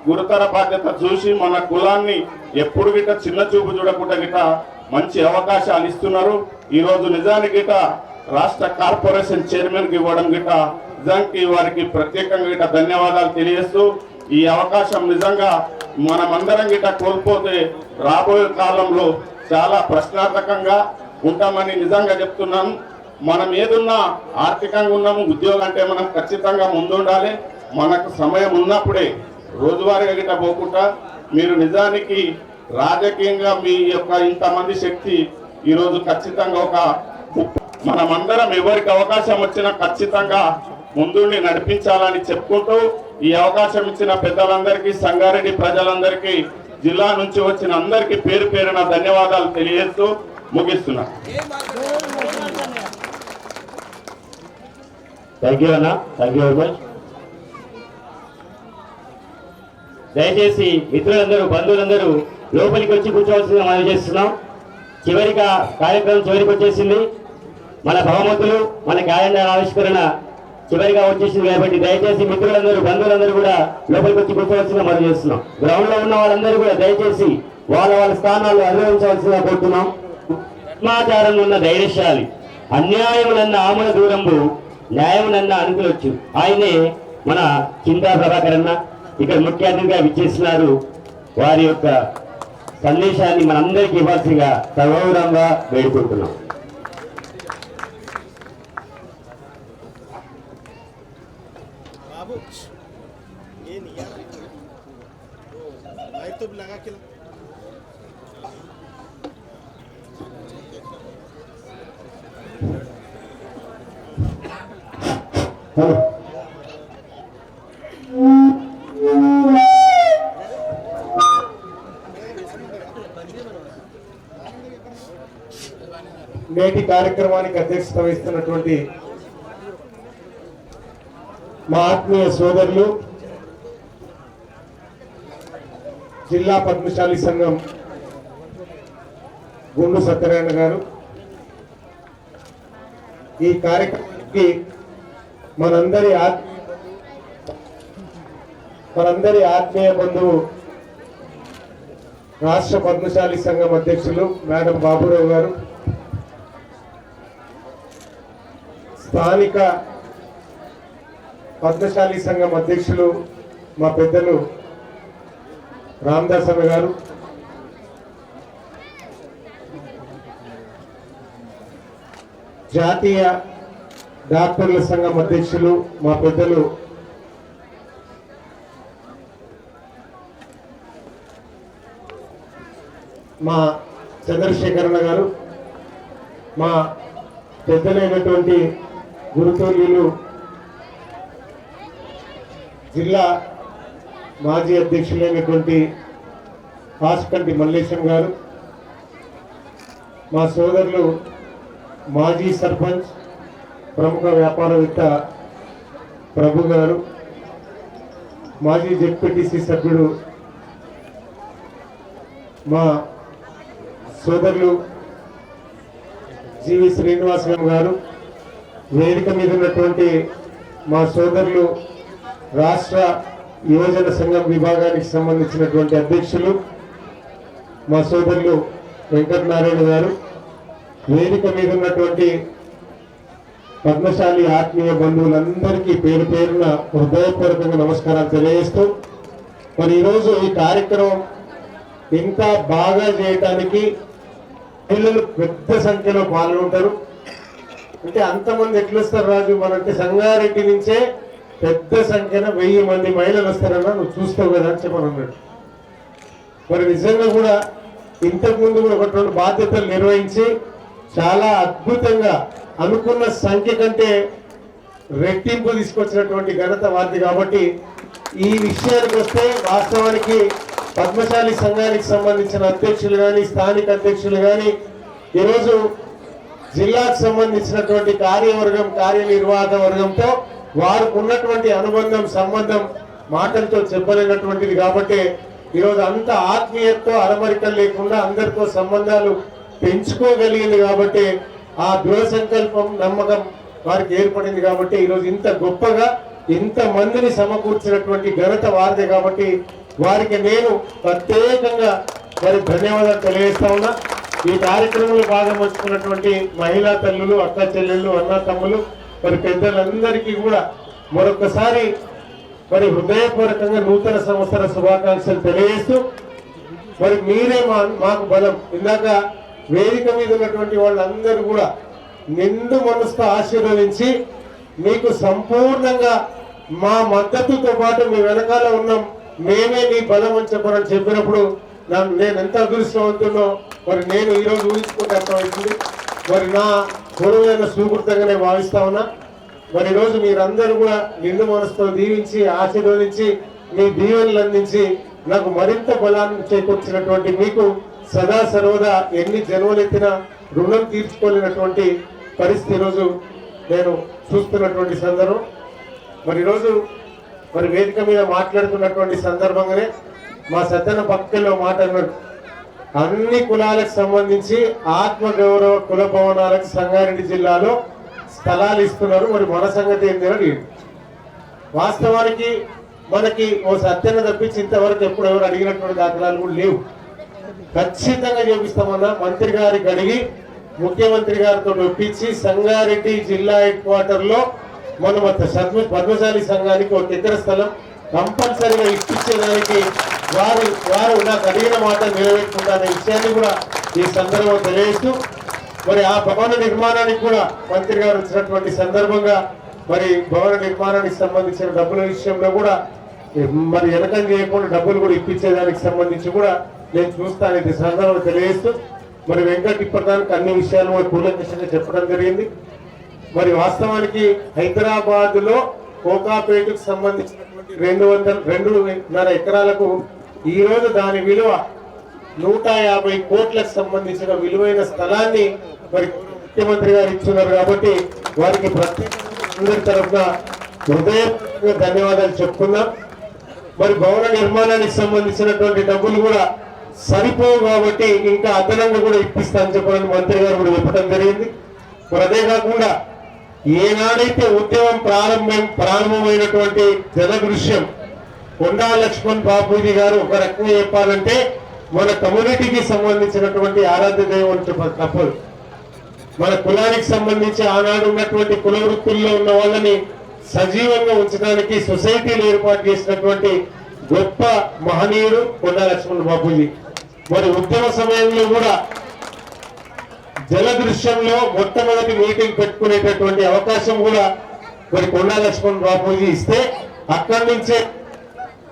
గురుతర బాధ్యత చూసి మన కులాన్ని ఎప్పుడు గిట్ట చిన్న చూపు చూడకుండా గిట్ట మంచి అవకాశాలు ఇస్తున్నారు. ఈరోజు నిజానికి గిట్ట రాష్ట్ర కార్పొరేషన్ చైర్మన్కి ఇవ్వడం గిట్ట నిజానికి వారికి ప్రత్యేకంగా గిట్ట ధన్యవాదాలు తెలియజేస్తూ, ఈ అవకాశం నిజంగా మనమందరం గిట్ట కోల్పోతే రాబోయే కాలంలో చాలా ప్రశ్నార్థకంగా ఉంటామని నిజంగా చెప్తున్నాను. మనం ఏదున్నా ఆర్థికంగా ఉన్నాము, ఉద్యోగం అంటే మనం ఖచ్చితంగా ముందుండాలి. మనకు సమయం ఉన్నప్పుడే రోజువారీగా గిట్ట పోకుండా మీరు నిజానికి రాజకీయంగా మీ యొక్క ఇంతమంది శక్తి ఈరోజు ఖచ్చితంగా ఒక మనమందరం ఎవరికి అవకాశం వచ్చినా ఖచ్చితంగా ముందుండి నడిపించాలని చెప్పుకుంటూ ఈ అవకాశం ఇచ్చిన పెద్దలందరికీ, సంగారెడ్డి ప్రజలందరికీ, జిల్లా నుంచి వచ్చిన అందరికీ పేరు పేరున ధన్యవాదాలు తెలియజేస్తూ ముగిస్తున్నా. థ్యాంక్ యూ అన్న, థ్యాంక్ యూ వెరీ మచ్. దయచేసి మిత్రులందరూ, బంధువులందరూ లోపలికి వచ్చి కూర్చోవలసిందిగా మనం చేస్తున్నాం. చివరిగా కార్యక్రమం చివరికి వచ్చేసింది. మన బహుమతులు, మన క్యాలెండర్ ఆవిష్కరణ చివరిగా వచ్చేసింది కాబట్టి దయచేసి మిత్రులందరూ, బంధువులందరూ కూడా లోపలికి వచ్చి కూర్చోవలసిందిగా మనం చేస్తున్నాం. గ్రౌండ్ లో ఉన్న వాళ్ళందరూ కూడా దయచేసి వాళ్ళ స్థానాల్లో అనుభవించవలసిందిగా కోరుతున్నాం. సమాచారం ఉన్న ధైర్యశాలి, అన్యాయములన్న ఆమల దూరంబు, న్యాయమునన్న అనుకులొచ్చు. ఆయనే మన చింతా ప్రభాకర్ అన్న ఇక్కడ ముఖ్య అతిథిగా విచ్చేస్తున్నారు. వారి యొక్క సందేశాన్ని మనందరికీ ఇవ్వాల్సిందిగా సగౌరవంగా వేడుకుంటున్నాం. నేటి కార్యక్రమానికి అధ్యక్షత వహిస్తున్నటువంటి మా ఆత్మీయ సోదరులు, జిల్లా పద్మశాలి సంఘం గుండు సత్యనారాయణ గారు, ఈ కార్యక్రమానికి మనందరి ఆత్మీయ బంధువు రాష్ట్ర పద్మశాలి సంఘం అధ్యక్షులు మేడం బాబురావు గారు, స్థానిక పద్మశాలి సంఘం అధ్యక్షులు మా పెద్దలు రామదాస్ అన్న గారు, జాతీయ డాక్టర్ల సంఘం అధ్యక్షులు మా పెద్దలు మా చంద్రశేఖరన్న గారు, మా పెద్దలైనటువంటి గురుతోల్యులు జిల్లా మాజీ అధ్యక్షులైనటువంటి కాసుకంటి మల్లేశం గారు, మా సోదరులు మాజీ సర్పంచ్ ప్రముఖ వ్యాపారవేత్త ప్రభు గారు, మాజీ జెడ్పీటీసీ సభ్యుడు మా సోదరులు జీవి శ్రీనివాసరావు గారు, వేదిక మీద ఉన్నటువంటి మా సోదరులు రాష్ట్ర యువజన సంఘం విభాగానికి సంబంధించినటువంటి అధ్యక్షులు మా సోదరులు వెంకటనారాయణ గారు, వేదిక మీద ఉన్నటువంటి పద్మశాలి ఆత్మీయ బంధువులందరికీ పేరు పేరున హృదయపూర్వకంగా నమస్కారాలు తెలియజేస్తూ మరి ఈరోజు ఈ కార్యక్రమం ఇంకా బాగా చేయటానికి పిల్లలు పెద్ద సంఖ్యలో పాల్గొంటారు. అంటే అంతమంది ఎట్లా వస్తారు రాజు, మనంటే సంగారెడ్డి నుంచే పెద్ద సంఖ్యన 1000 మంది మహిళలు వస్తారన్నా నువ్వు చూస్తావు కదా అని చెప్పని అన్నాడు. మరి నిజంగా కూడా ఇంతకుముందు కూడా ఒక 2 బాధ్యతలు నిర్వహించి చాలా అద్భుతంగా అనుకున్న సంఖ్య కంటే రెట్టింపు తీసుకొచ్చినటువంటి ఘనత వారిది. కాబట్టి ఈ విషయానికి వస్తే వాస్తవానికి పద్మశాలి సంఘానికి సంబంధించిన అధ్యక్షులు కానీ స్థానిక అధ్యక్షులు కానీ ఈరోజు జిల్లాకు సంబంధించినటువంటి కార్యవర్గం కార్యనిర్వాహక వర్గంతో వారికి ఉన్నటువంటి అనుబంధం సంబంధం మాటలతో చెప్పలేనటువంటిది. కాబట్టి ఈరోజు అంత ఆత్మీయతతో అరమరికలు లేకుండా అందరితో సంబంధాలు పెంచుకోగలిగింది. కాబట్టి ఆ దృఢ సంకల్పం నమ్మకం వారికి ఏర్పడింది. కాబట్టి ఈరోజు ఇంత గొప్పగా ఇంత మందిని సమకూర్చినటువంటి ఘనత వారిదే. కాబట్టి వారికి నేను ప్రత్యేకంగా వారి ధన్యవాదాలు తెలియజేస్తా ఉన్నా. ఈ కార్యక్రమంలో భాగం వచ్చుకున్నటువంటి మహిళా తల్లులు, అక్క చెల్లెళ్ళు, అన్న తమ్ములు, మరి పెద్దలందరికీ కూడా మరొకసారి మరి హృదయపూర్వకంగా నూతన సంవత్సర శుభాకాంక్షలు తెలియజేస్తూ మరి మీరే మాకు బలం. ఇందాక వేదిక మీద ఉన్నటువంటి వాళ్ళందరూ కూడా నిండు మనసుతో ఆశీర్వదించి మీకు సంపూర్ణంగా మా మద్దతుతో పాటు మీ వెనకాల ఉన్నాం, మేమే నీ బలం అని చెప్పినప్పుడు నేను ఎంత అదృష్టవంతున్నో మరి నేను ఈరోజు ఊహించుకుంటే అర్థమవుతుంది. మరి నా పూర్వమైన సుకృతంగానే భావిస్తా ఉన్నా. మరి ఈరోజు మీరందరూ కూడా నిండు మనసుతో దీవించి ఆశీర్వదించి మీ దీవెనలు అందించి నాకు మరింత బలాన్ని చేకూర్చినటువంటి మీకు సదా సర్వదా ఎన్ని జన్మలెత్తినా రుణం తీర్చుకోలేనటువంటి పరిస్థితి ఈరోజు నేను చూస్తున్నటువంటి సందర్భం. మరి ఈరోజు మరి వేదిక మీద మాట్లాడుతున్నటువంటి సందర్భంగానే మా సజ్జన భక్తుల్లో మాట్లాడినాడు. అన్ని కులాలకు సంబంధించి ఆత్మగౌరవ కుల భవనాలకు సంగారెడ్డి జిల్లాలో స్థలాలు ఇస్తున్నారు. మరి మన సంగతి ఏంటంటే వాస్తవానికి మనకి ఓ సత్యన తప్పించి ఇంతవరకు ఎప్పుడు ఎవరు అడిగినటువంటి దాఖలాలు కూడా లేవు. ఖచ్చితంగా చేపిస్తామన్నా మంత్రి గారికి అడిగి ముఖ్యమంత్రి గారితో ఒప్పించి సంగారెడ్డి జిల్లా హెడ్ క్వార్టర్ లో మనం పద్మశాలి సంఘానికి 1 ఎకరా స్థలం కంపల్సరీగా ఇప్పించేదానికి వారు నాకు అడిగిన మాట నిలబెట్టుకుంటారనే విషయాన్ని కూడా ఈ సందర్భంలో తెలియజేస్తూ మరి ఆ భవన నిర్మాణానికి కూడా మంత్రి గారు వచ్చినటువంటి సందర్భంగా మరి భవన నిర్మాణానికి సంబంధించిన డబ్బుల విషయంలో కూడా మరి వెనకం చేయకుండా డబ్బులు కూడా ఇప్పించేదానికి సంబంధించి కూడా నేను చూస్తాను. ఇది సందర్భంలో తెలియజేస్తూ మరి వెంకట్ ఇప్పటిదానికి అన్ని విషయాలు కూడా కూలంకషంగా చెప్పడం జరిగింది. మరి వాస్తవానికి హైదరాబాద్ లో కోకాపేటకు సంబంధించినటువంటి 2.5 ఎకరాలకు ఈ రోజు దాని విలువ 150 కోట్లకు సంబంధించిన విలువైన స్థలాన్ని మరి ముఖ్యమంత్రి గారు ఇచ్చున్నారు. కాబట్టి వారికి ప్రత్యేకంగా అందరి తరఫున హృదయపూర్వకంగా ధన్యవాదాలు చెప్పుకుందాం. మరి భవన నిర్మాణానికి సంబంధించినటువంటి డబ్బులు కూడా సరిపోవు కాబట్టి ఇంకా అదనంగా కూడా ఇప్పిస్తానని చెప్పడానికి మంత్రి గారు కూడా చెప్పడం జరిగింది. మరి అదే కాకుండా ఏనాడైతే ఉద్యమం ప్రారంభమైనటువంటి జనదృశ్యం కొండా లక్ష్మణ్ బాపూజీ గారు ఒక రకంగా చెప్పాలంటే మన కమ్యూనిటీకి సంబంధించినటువంటి ఆరాధ్య దైవం తప్పదు. మన కులానికి సంబంధించి ఆనాడు ఉన్నటువంటి కుల వృత్తుల్లో ఉన్న వాళ్ళని సజీవంగా ఉంచడానికి సొసైటీలు ఏర్పాటు చేసినటువంటి గొప్ప మహనీయుడు కొండా లక్ష్మణ్ బాపూజీ. మరి ఉద్యమ సమయంలో కూడా జలదృశ్యంలో మొట్టమొదటి మీటింగ్ పెట్టుకునేటటువంటి అవకాశం కూడా మరి కొండా లక్ష్మణ్ బాపూజీ ఇస్తే అక్కడి నుంచే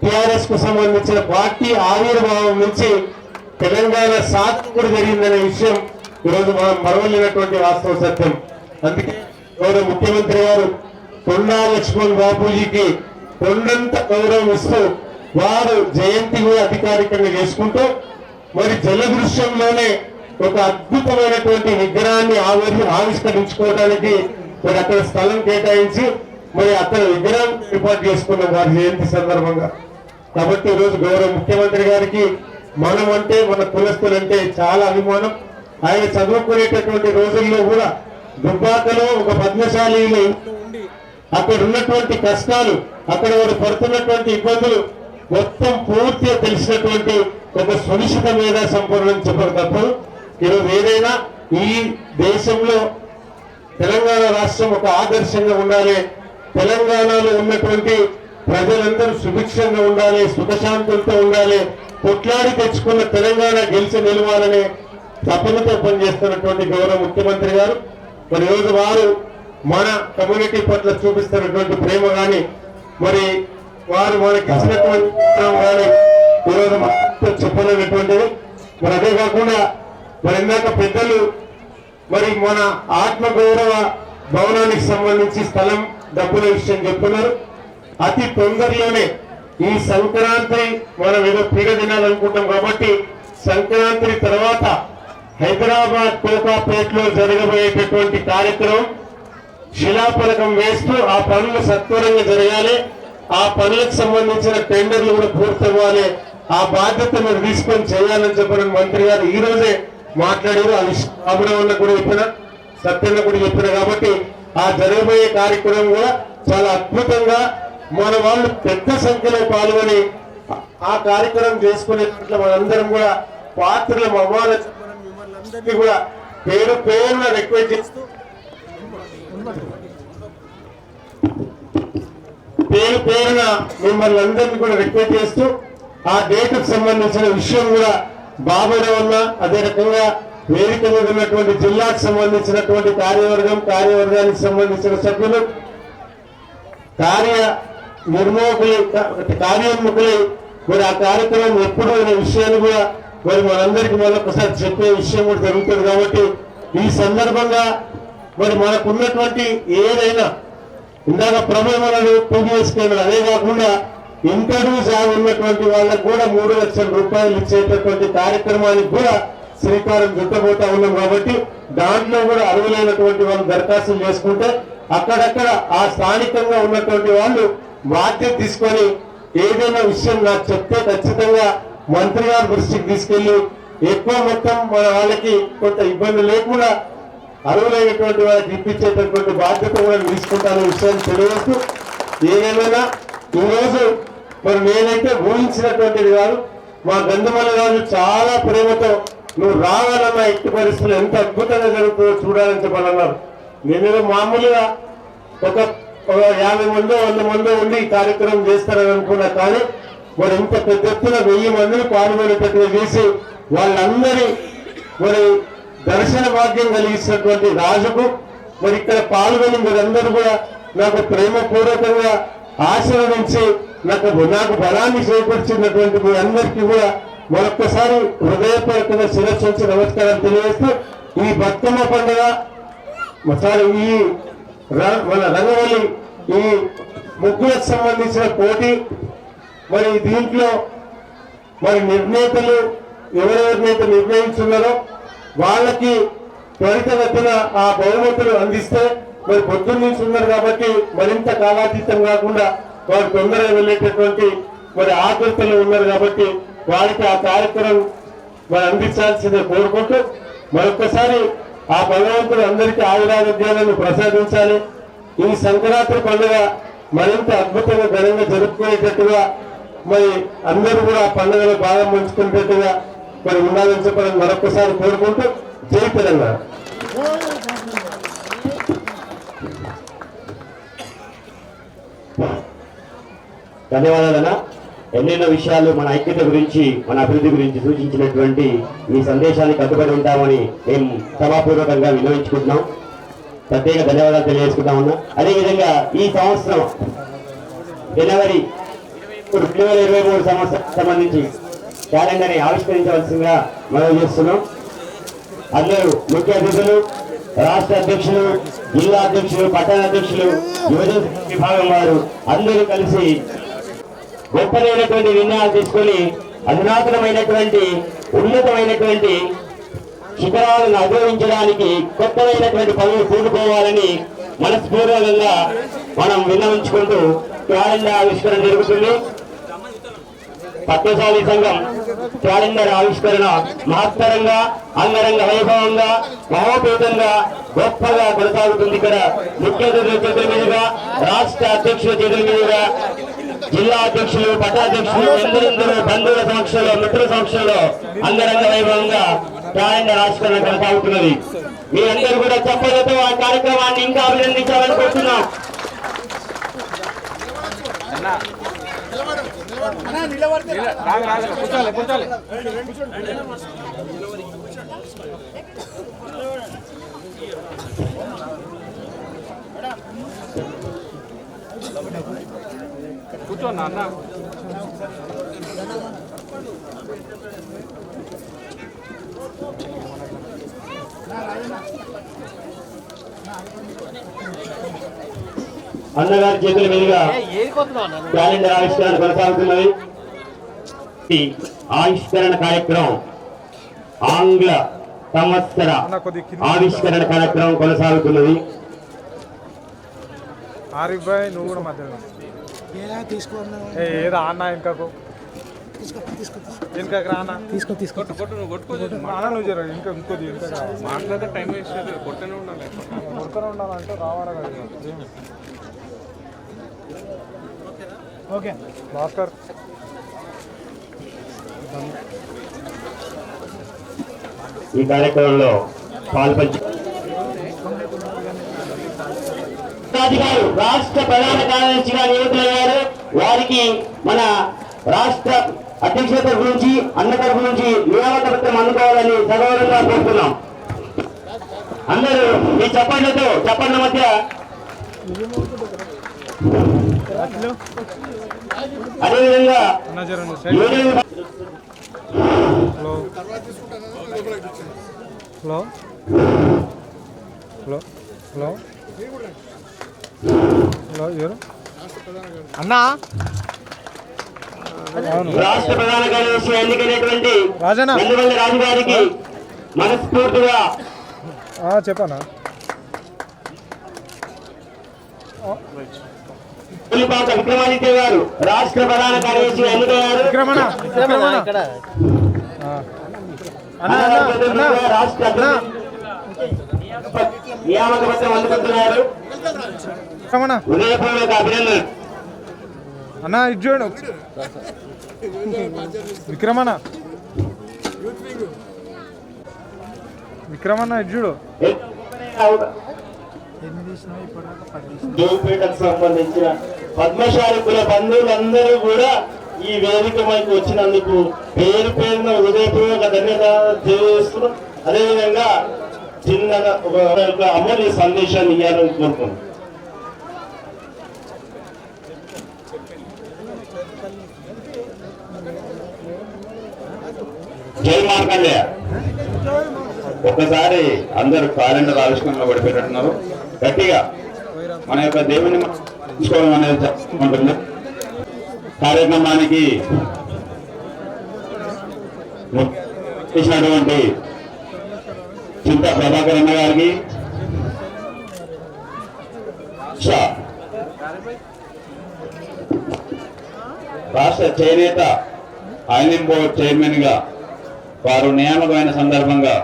టిఆర్ఎస్ కు సంబంధించిన పార్టీ ఆవిర్భావం నుంచి తెలంగాణ సాధన కూడా జరిగిందనే విషయం ఈరోజు మనం మరవలేనటువంటి వాస్తవ సత్యం. అందుకే గౌరవ ముఖ్యమంత్రి గారు కొండా లక్ష్మణ్ బాపూజీకి కొండంత గౌరవం ఇస్తూ వారు జయంతి కూడా అధికారికంగా చేసుకుంటూ మరి జలదృశ్యంలోనే ఒక అద్భుతమైనటువంటి విగ్రహాన్ని ఆవిష్కరించుకోవడానికి మరి అక్కడ స్థలం కేటాయించి మరి అక్కడ విగ్రహం ఏర్పాటు చేసుకున్నాం వారి జయంతి సందర్భంగా. కాబట్టి ఈరోజు గౌరవ ముఖ్యమంత్రి గారికి మనం అంటే మన కులస్తులంటే చాలా అభిమానం. ఆయన చదువుకునేటటువంటి రోజుల్లో కూడా దుబ్బాకలో ఒక పద్మశాలిలో ఉండి అక్కడ ఉన్నటువంటి కష్టాలు, అక్కడ వారు పడుతున్నటువంటి ఇబ్బందులు మొత్తం పూర్తిగా తెలిసినటువంటి ఒక సునిశ్చిత మేధా సంపూర్ణం చెప్పడం తప్పదు. ఈరోజు ఏదైనా ఈ దేశంలో తెలంగాణ రాష్ట్రం ఒక ఆదర్శంగా ఉండాలి, తెలంగాణలో ఉన్నటువంటి ప్రజలందరూ సుభిక్షంగా ఉండాలి, సుఖశాంతులతో ఉండాలి, కొట్లాడి తెచ్చుకున్న తెలంగాణ గెలిచి నిలవాలనే తపనతో పనిచేస్తున్నటువంటి గౌరవ ముఖ్యమంత్రి గారు మరి రోజు వారు మన కమ్యూనిటీ పట్ల చూపిస్తున్నటువంటి ప్రేమ కానీ మరి వారు మనకి ఇచ్చినటువంటి కానీ ఈరోజు చెప్పలేనటువంటిది. మరి అదే కాకుండా మరి ఇందాక పెద్దలు మరి మన ఆత్మగౌరవ భవనానికి సంబంధించి స్థలం డబ్బుల విషయం చెప్తున్నారు. అతి తొందరలోనే ఈ సంక్రాంతి మనం ఏదో పీడ తినాలనుకుంటాం కాబట్టి సంక్రాంతి తర్వాత హైదరాబాద్ కోకాపేటలో జరగబోయేటటువంటి కార్యక్రమం శిలాఫలకం వేస్తూ ఆ పనులు సత్వరంగా జరగాలి, ఆ పనులకు సంబంధించిన టెండర్లు కూడా పూర్తవ్వాలి, ఆ బాధ్యత మీరు తీసుకొని చేయాలని చెప్పిన మంత్రి గారు ఈ రోజే మాట్లాడారు. అది అభినవన్న కూడా చెప్పిన, సత్యన్న కూడా చెప్పిన. కాబట్టి ఆ జరగబోయే కార్యక్రమం కూడా చాలా అద్భుతంగా మన వాళ్ళు పెద్ద సంఖ్యలో పాల్గొని ఆ కార్యక్రమం చేసుకునేట్లు మనందరం కూడా పాత్రలు అవ్వాలని చెప్పడం మిమ్మల్ని అందరినీ కూడా పేరు పేరున రిక్వెస్ట్ చేస్తూ పేరు పేరున మిమ్మల్ని అందరినీ కూడా రిక్వెస్ట్ చేస్తూ ఆ డేట్కు సంబంధించిన విషయం కూడా బాబురవన్న అదే రకంగా వేదిక మీద ఉన్నటువంటి జిల్లాకు సంబంధించినటువంటి కార్యవర్గానికి సంబంధించిన సభ్యులు కార్యోన్ముఖులై మరి ఆ కార్యక్రమం ఎప్పుడు అనే విషయాన్ని కూడా మరి మనందరికీ మరొకసారి చెప్పే విషయం కూడా జరుగుతుంది. కాబట్టి ఈ సందర్భంగా మరి మనకున్నటువంటి ఏదైనా ఇందాక ప్రమేమలు పీడిఎస్ కేంద్రాలు అదే కాకుండా ఇంటర్వ్యూ జాబ్ ఉన్నటువంటి వాళ్ళకు కూడా 3 లక్షల రూపాయలు ఇచ్చేటటువంటి కార్యక్రమానికి కూడా శ్రీకారం చుట్టబోతా ఉన్నాం. కాబట్టి దాంట్లో కూడా అర్హులైనటువంటి వాళ్ళు దరఖాస్తులు చేసుకుంటే అక్కడక్కడ ఆ స్థానికంగా ఉన్నటువంటి వాళ్ళు బాధ్యత తీసుకొని ఏదైనా విషయం నాకు చెప్తే ఖచ్చితంగా మంత్రి గారి దృష్టికి తీసుకెళ్లి ఎక్కువ మొత్తం మన వాళ్ళకి కొంత ఇబ్బంది లేకుండా అర్హులైనటువంటి వాళ్ళకి ఇప్పించేటటువంటి బాధ్యత కూడా తీసుకుంటాననే విషయాన్ని తెలియజేస్తూ ఏదేమైనా ఈరోజు మరి నేనైతే ఊహించినటువంటిది కాదు. మా గంధమల్ల గారు చాలా ప్రేమతో నువ్వు రావాలన్న ఎట్టి పరిస్థితులు ఎంత అద్భుతంగా జరుగుతుందో చూడాలని చెప్పాలన్నారు. నేనేదో మామూలుగా ఒక 50 మందో 100 మందో ఉండి ఈ కార్యక్రమం చేస్తారని అనుకున్నా. కానీ మరి ఇంత పెద్ద ఎత్తున 1000 మందిని పాల్గొనేటట్టుగా చేసి వాళ్ళందరి మరి దర్శన భాగ్యం కలిగిస్తున్నటువంటి రాజుకు మరి ఇక్కడ పాల్గొని మీరందరూ కూడా నాకు ప్రేమపూర్వకంగా ఆశీర్వదించి నాకు బలాన్ని చేకూర్చినటువంటి మీ అందరికీ కూడా మరొక్కసారి హృదయపూర్వకంగా శిరస్సు నమస్కారాలు తెలియజేస్తూ ఈ బతుకమ్మ పండుగ ఈ మన రంగవల్లి ఈ ముగ్గులకు సంబంధించిన పోటీ మరి దీంట్లో మరి నిర్ణేతలు ఎవరెవరినైతే నిర్ణయించున్నారో వాళ్ళకి త్వరితగతిన ఆ బహుమతులు అందిస్తే మరి పొద్దున్న నుంచి ఉన్నారు కాబట్టి మరింత కాలాతీతం కాకుండా వారు తొందరగా వెళ్ళేటటువంటి మరి ఆకృతలు ఉన్నారు కాబట్టి వారికి ఆ కార్యక్రమం మరి అందించాల్సిందే కోరుకుంటూ మరొకసారి ఆ భగవంతుడు అందరికీ ఆయురారోగ్యాలను ప్రసాదించాలి. ఈ సంక్రాంతి పండుగ మరింత అద్భుతంగా ఘనంగా జరుపుకునేటట్టుగా మరి అందరూ కూడా ఆ పండుగలో బాగా పంచుకునేటట్టుగా మరి ఉండాలని చెప్పని మరొకసారి కోరుకుంటూ జై తెలంగాణ. ధన్యవాదాలన్నా. ఎన్నెన్నో విషయాలు మన ఐక్యత గురించి మన అభివృద్ధి గురించి సూచించినటువంటి మీ సందేశానికి కట్టుబడి ఉంటామని మేము సభాపూర్వకంగా వినియోగించుకుంటున్నాం. ప్రత్యేక ధన్యవాదాలు తెలియజేసుకుంటా ఉన్నాం. అదేవిధంగా ఈ సంవత్సరం జనవరి 2023 సంవత్సరం సంబంధించి క్యాలెండర్ని ఆవిష్కరించవలసిందిగా మనం చేస్తున్నాం. అందరూ ముఖ్య అతిథులు, రాష్ట్ర అధ్యక్షులు, జిల్లా అధ్యక్షులు, పట్టణ అధ్యక్షులు, యువజన విభాగం వారు అందరూ కలిసి గొప్పనైనటువంటి నిర్ణయాలు తీసుకొని అధునాతనమైనటువంటి ఉన్నతమైనటువంటి శిఖరాలను అధిరోహించడానికి కొత్తమైనటువంటి పనులు పూనుకోవాలని మనస్ఫూర్వకంగా మనం విన్నవించుకుంటూ క్యాలెండర్ ఆవిష్కరణ జరుగుతుంది. పద్మశాలి సంఘం క్యాలెండర్ ఆవిష్కరణ మహత్తరంగా, అంగరంగ వైభవంగా, మహోపేతంగా, గొప్పగా కొనసాగుతుంది. ఇక్కడ ముఖ్య అతిథుల చేతుల మీదుగా, రాష్ట్ర అధ్యక్షుల చేతుల మీదుగా, జిల్లా అధ్యక్షులు, పట్టాధ్యక్షులు, ఎందరెందరో బంధువుల సమక్షంలో, మిత్రుల సమక్షంలో అంగరంగ వైభవంగా క్యాలెండర్ ఆవిష్కరణ కొనసాగుతున్నది. మీరందరూ కూడా చెప్పలతో ఆ కార్యక్రమాన్ని ఇంకా అభినందించాలని కోరుతున్నాం. కూర్చోన్నా అన్న. అన్నగారి చేతుల మీదుగా క్యాలెండర్ ఆవిష్కరణ కొనసాగుతున్నది. ఈ ఆవిష్కరణ కార్యక్రమం ఆంగ్ల సంవత్సర ఆవిష్కరణ కార్యక్రమం కొనసాగుతున్నది. ఆరిఫ్ భాయ్ నువ్వు కూడా మధ్యలో ఏదో అన్న వెనకకు వెనకకు రా అన్న. అన్న నువ్వు జర ఇంకా ఇంకోది మాట్లాడే టైం వేస్ట్ కొట్టనే ఉండాలంటే రావాలా కదా. ఓకే భాస్కర్ ఈ కార్యక్రమంలో పాల్పంచి రాష్ట్ర ప్రధాన కార్యదర్శిగా నియమితులయ్యారు. వారికి మన రాష్ట్ర అధ్యక్షత గురించి అన్న తరఫు నుంచి నియామక పత్రం అందుకోవాలని సగౌరవంగా కోరుతున్నాం. అందరూ ఈ చప్పట్ల మధ్య అదేవిధంగా హలో హలో హలో హలో ఎవరు అన్నా? రాష్ట్ర ప్రధాన కార్యదర్శి ఎన్నికైనటువంటి రాజన్న వెల్లువల్లి రాజు గారికి మనస్ఫూర్తిగా చెప్పనా పులిపాక విక్రమాదిత్య గారు రాష్ట్ర ప్రధాన కార్యదర్శి ఎన్నికయ్యారు. రాష్ట్ర నియామక పత్రం అందుకుంటున్నారు. హృదయపూర్వక అభినందన. అన్నా ఇది చూడు విక్రమణ ఇది చూడు. జోగుపేటకు సంబంధించిన పద్మశాలి కుల బంధువులందరూ కూడా ఈ వేదిక వైపు వచ్చినందుకు పేరు పేరున హృదయపూర్వక ధన్యవాదాలు తెలియజేస్తున్నాం. అదేవిధంగా చిన్నగా ఒక అమూల్య సందేశాన్ని ఇవ్వాలని కోరుకున్నాం. జై మార్కండేయ. ఒక్కసారి అందరూ క్యాలెండర్ ఆవిష్కరణలో పడిపోయినట్టున్నారు. గట్టిగా మన యొక్క దేవుని తీసుకోవడం అనేది ఉంటుంది. కార్యక్రమానికి చేసినటువంటి చింతా ప్రభాకర్ అన్న గారికి, రాష్ట్ర చేనేత ఐనింగ్ బోర్డు చైర్మన్ గా వారు నియామకమైన సందర్భంగా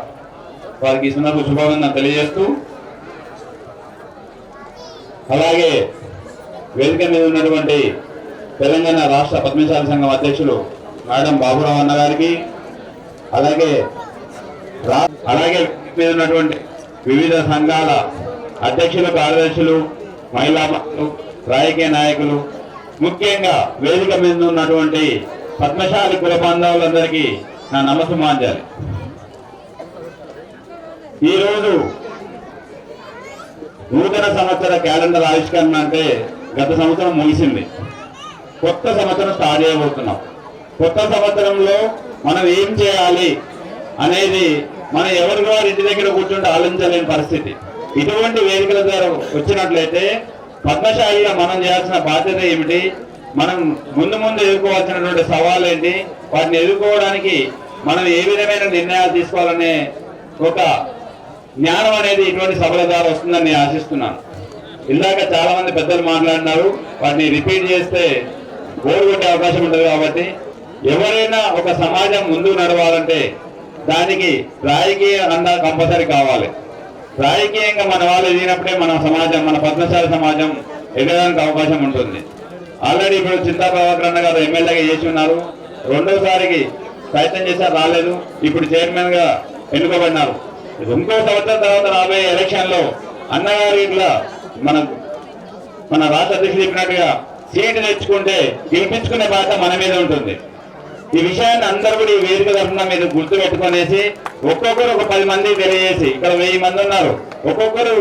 వారికి ఈ సందర్భ శుభాకాంక్షలు తెలియజేస్తూ, అలాగే వేదిక మీద ఉన్నటువంటి తెలంగాణ రాష్ట్ర పద్మశాలి సంఘం అధ్యక్షులు మేడం బాబురావు అన్న గారికి, అలాగే మీద ఉన్నటువంటి వివిధ సంఘాల అధ్యక్షులు, కార్యదర్శులు, మహిళా రాజకీయ నాయకులు, ముఖ్యంగా వేదిక మీద ఉన్నటువంటి పద్మశాలి కుల బాంధవులందరికీ నా నమస్సుమాంజలి. ఈరోజు నూతన సంవత్సర క్యాలెండర్ ఆవిష్కరణ అంటే గత సంవత్సరం ముగిసింది. కొత్త సంవత్సరం స్టార్ట్ చేయబోతున్నాం. కొత్త సంవత్సరంలో మనం ఏం చేయాలి అనేది మనం ఎవరి వారి ఇంటి దగ్గర కూర్చుంటే ఆలోచించలేని పరిస్థితి. ఇటువంటి వేదికల ద్వారా వచ్చినట్లయితే పద్మశాలిగా మనం చేయాల్సిన బాధ్యత ఏమిటి, మనం ముందు ఎదుర్కోవాల్సినటువంటి సవాళ్ళు ఏంటి, వాటిని ఎదుర్కోవడానికి మనం ఏ విధమైన నిర్ణయాలు తీసుకోవాలనే ఒక జ్ఞానం అనేది ఇటువంటి సభల ద్వారా వస్తుందని నేను ఆశిస్తున్నాను. ఇందాక చాలా మంది పెద్దలు మాట్లాడినారు, వాటిని రిపీట్ చేస్తే బోరు కొట్టే అవకాశం ఉంటుంది. కాబట్టి ఎవరైనా ఒక సమాజం ముందుకు నడవాలంటే దానికి రాజకీయ అండ కంపల్సరీ కావాలి. రాజకీయంగా మన వాళ్ళు ఎదిగినప్పుడే మన సమాజం, మన పద్మశాలి సమాజం ఎదగడానికి అవకాశం ఉంటుంది. ఆల్రెడీ ఇప్పుడు చింతా ప్రభాకర్ అన్న గారు ఎమ్మెల్యేగా చేసి ఉన్నారు. రెండోసారికి ప్రయత్నం చేశారు, రాలేదు. ఇప్పుడు చైర్మన్ గా ఎన్నుకోబడినారు. ఇంకో సంవత్సరం తర్వాత రాబోయే ఎలక్షన్ లో అన్నగారు ఇట్లా మన రాష్ట్ర అధ్యక్షులు చెప్పినట్టుగా సీటు తెచ్చుకుంటే గెలిపించుకునే బాధ్యత మన మీద ఉంటుంది. ఈ విషయాన్ని అందరూ కూడా ఈ వేదిక తరఫున మీరు గుర్తు పెట్టుకునేసి ఒక్కొక్కరు ఒక 10 మంది తెలియజేసి, ఇక్కడ 1000 మంది ఉన్నారు, ఒక్కొక్కరు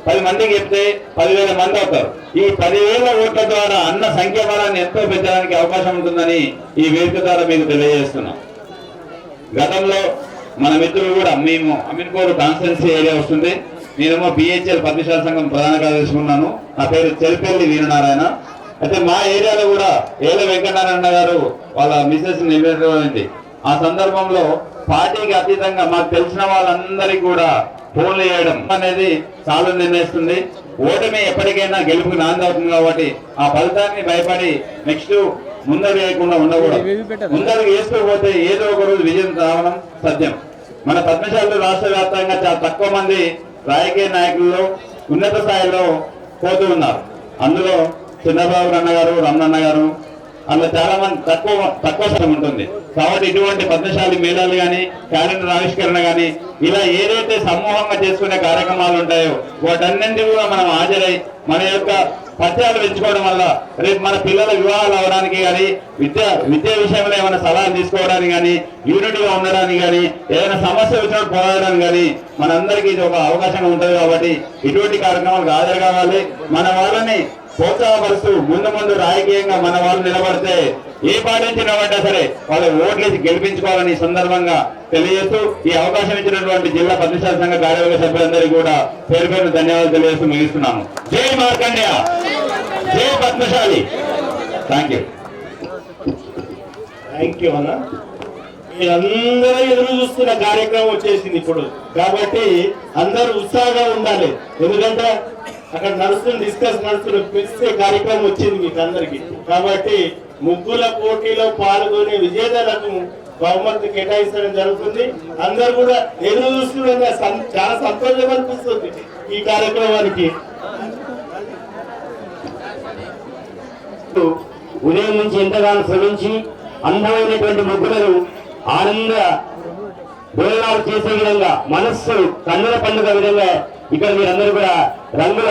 10 మందికి చెప్తే 10,000 మంది అవుతారు. ఈ 10,000 ఓట్ల ద్వారా అన్న సంఖ్యాబలాన్ని ఎంతో పెంచడానికి అవకాశం ఉంటుందని ఈ వేదిక ద్వారా మీకు తెలియజేస్తున్నాం. గతంలో మన మిత్రులు కూడా మేము అమీన్పూర్ కాన్స్టిట్యున్సీ ఏరియా వస్తుంది. నేనేమో బిహెచ్ఎల్ పద్మశాల సంఘం ప్రధాన కార్యదర్శి ఉన్నాను. నా పేరు చెల్పల్లి వీరనారాయణ. అయితే మా ఏరియాలో కూడా ఏల వెంకటనారాయణ గారు వాళ్ళ మిసెస్ నిలబెట్టబడింది. ఆ సందర్భంలో పార్టీకి అతీతంగా మాకు తెలిసిన వాళ్ళందరికీ కూడా ఫోన్లు చేయడం అనేది చాలా నిర్ణయిస్తుంది. ఓటమి ఎప్పటికైనా గెలుపుకి నాంది అవుతుంది. కాబట్టి ఆ ఫలితాన్ని భయపడి నెక్స్ట్ ముందరు వేయకుండా ఉండకూడదు. ముందరు వేసుకోకపోతే ఏదో ఒక రోజు విజయం రావడం సత్యం. మన పద్మశాలలో రాష్ట్ర వ్యాప్తంగా చాలా తక్కువ మంది రాజకీయ నాయకుల్లో ఉన్నత స్థాయిలో పోతూ ఉన్నారు. అందులో చంద్రబాబు అన్న గారు, రమణన్న గారు, అందులో చాలా మంది తక్కువ సమయం ఉంటుంది. కాబట్టి ఇటువంటి పద్మశాలి మేళాలు కానీ, క్యాలెండర్ ఆవిష్కరణ కానీ, ఇలా ఏదైతే సమూహంగా చేసుకునే కార్యక్రమాలు ఉంటాయో వాటన్నింటి కూడా మనం హాజరై మన యొక్క పరిచయాలు పెంచుకోవడం వల్ల రేపు మన పిల్లల వివాహాలు అవడానికి కానీ, విద్య విషయంలో ఏమైనా సలహాలు తీసుకోవడానికి కానీ, యూనిటీగా ఉండడానికి కానీ, ఏదైనా సమస్య వచ్చినప్పుడు పోరాడడానికి కానీ మనందరికీ ఇది ఒక అవకాశంగా ఉంటుంది. కాబట్టి ఇటువంటి కార్యక్రమాలకు హాజరు కావాలి. మన వాళ్ళని ప్రోత్సాహపరుస్తూ ముందు రాజకీయంగా మన వాళ్ళు నిలబడితే ఏ పార్టీ నుంచి నిలబడ్డా సరే వాళ్ళు ఓట్లేసి గెలిపించుకోవాలని సందర్భంగా తెలియజేస్తూ ఈ అవకాశం ఇచ్చినటువంటి జిల్లా పద్మశాల సంఘ కార్యవర్గ సభ్యులందరికీ కూడా పేరు పేరు ధన్యవాదాలు తెలియజేస్తూ ముగిస్తున్నాను. జై మార్కండ్య, జై పద్మశాలి. థ్యాంక్ యూ అన్న. మీరందరూ ఎదురు చూస్తున్న కార్యక్రమం వచ్చేసింది ఇప్పుడు. కాబట్టి అందరూ ఉత్సాహంగా ఉండాలి. ఎందుకంటే అక్కడ డిస్కస్ నడుస్తున్న పిలిచే కార్యక్రమం వచ్చింది మీకు అందరికి. కాబట్టి ముగ్గుల పోటీలో పాల్గొనే విజేతలకు బహుమతి కేటాయించడం జరుగుతుంది. అందరు కూడా ఎదురు చూస్తున్న చాలా సంతోషం అనిపిస్తుంది ఈ కార్యక్రమానికి. ఉదయం నుంచి ఎంతగానో శ్రమించి అందమైనటువంటి ముగ్గులను ఆనంద డోలనాలు చేసే విధంగా, మనస్సు కన్నుల పండుగ విధంగా ఇక్కడ మీరందరూ కూడా రంగుల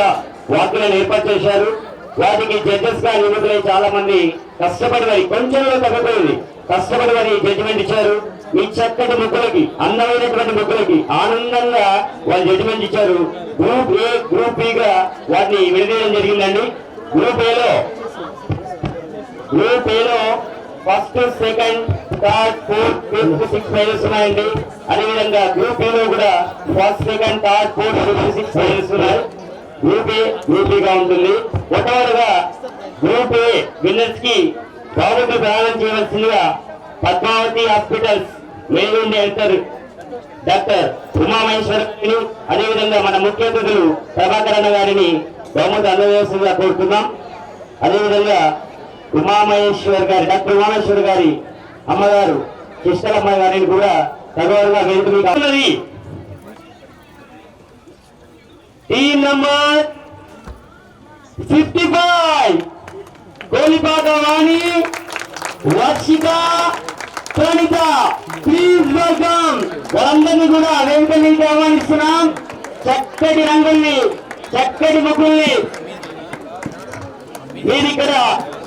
వాక్యాలను ఏర్పాటు చేశారు. వాటికి జడ్జెస్ గా నియమితులై చాలా మంది కష్టపడి మరి కొంచెంలో తగ్గపోయింది కష్టపడి మరి జడ్జిమెంట్ ఇచ్చారు. ఈ చక్కటి ముగ్గులకి, అందమైనటువంటి ముగ్గులకి ఆనందంగా వాళ్ళు జడ్జిమెంట్ ఇచ్చారు. గ్రూప్ ఏ, గ్రూప్ బి గా వాటిని విడదీయడం జరిగిందండి. గ్రూప్ ఏలో first, second, third, fourth, fifth, 6 prizes ఉన్నాయండి. అదేవిధంగా గ్రూప్ ఏలో కూడా first, second, third, fourth, fifth, 6 prizes ఉన్నాయి. గ్రూప్ గా ఉంటుంది. ఒకవారుగా గ్రూప్ ఏ విన్నర్స్ కి బహుమతి ప్రదానం చేయవలసిందిగా Padmavati hospitals main director doctor Umamaheshwar గారిని, అదేవిధంగా మన ముఖ్య అతిథులు ప్రభాకర్ అన్న గారిని బహుమతి అందజేయాల్సిందిగా కోరుతున్నాం. అదేవిధంగా ఉమామహేశ్వర్ గారి, డాక్టర్ ఉమామహేశ్వర్ గారి అమ్మగారు కృష్ణమ్మ గారిని కూడా తగవరుగా వేడుకన్నది. Team number 55 Kolipaka Vani, Varshika, Pranitha. Please welcome. వాళ్ళందరినీ కూడా వేదిక మీద ఆహ్వానిస్తున్నాం. చక్కటి రంగుల్ని, చక్కటి ముగ్గుల్ని మీరు ఇక్కడ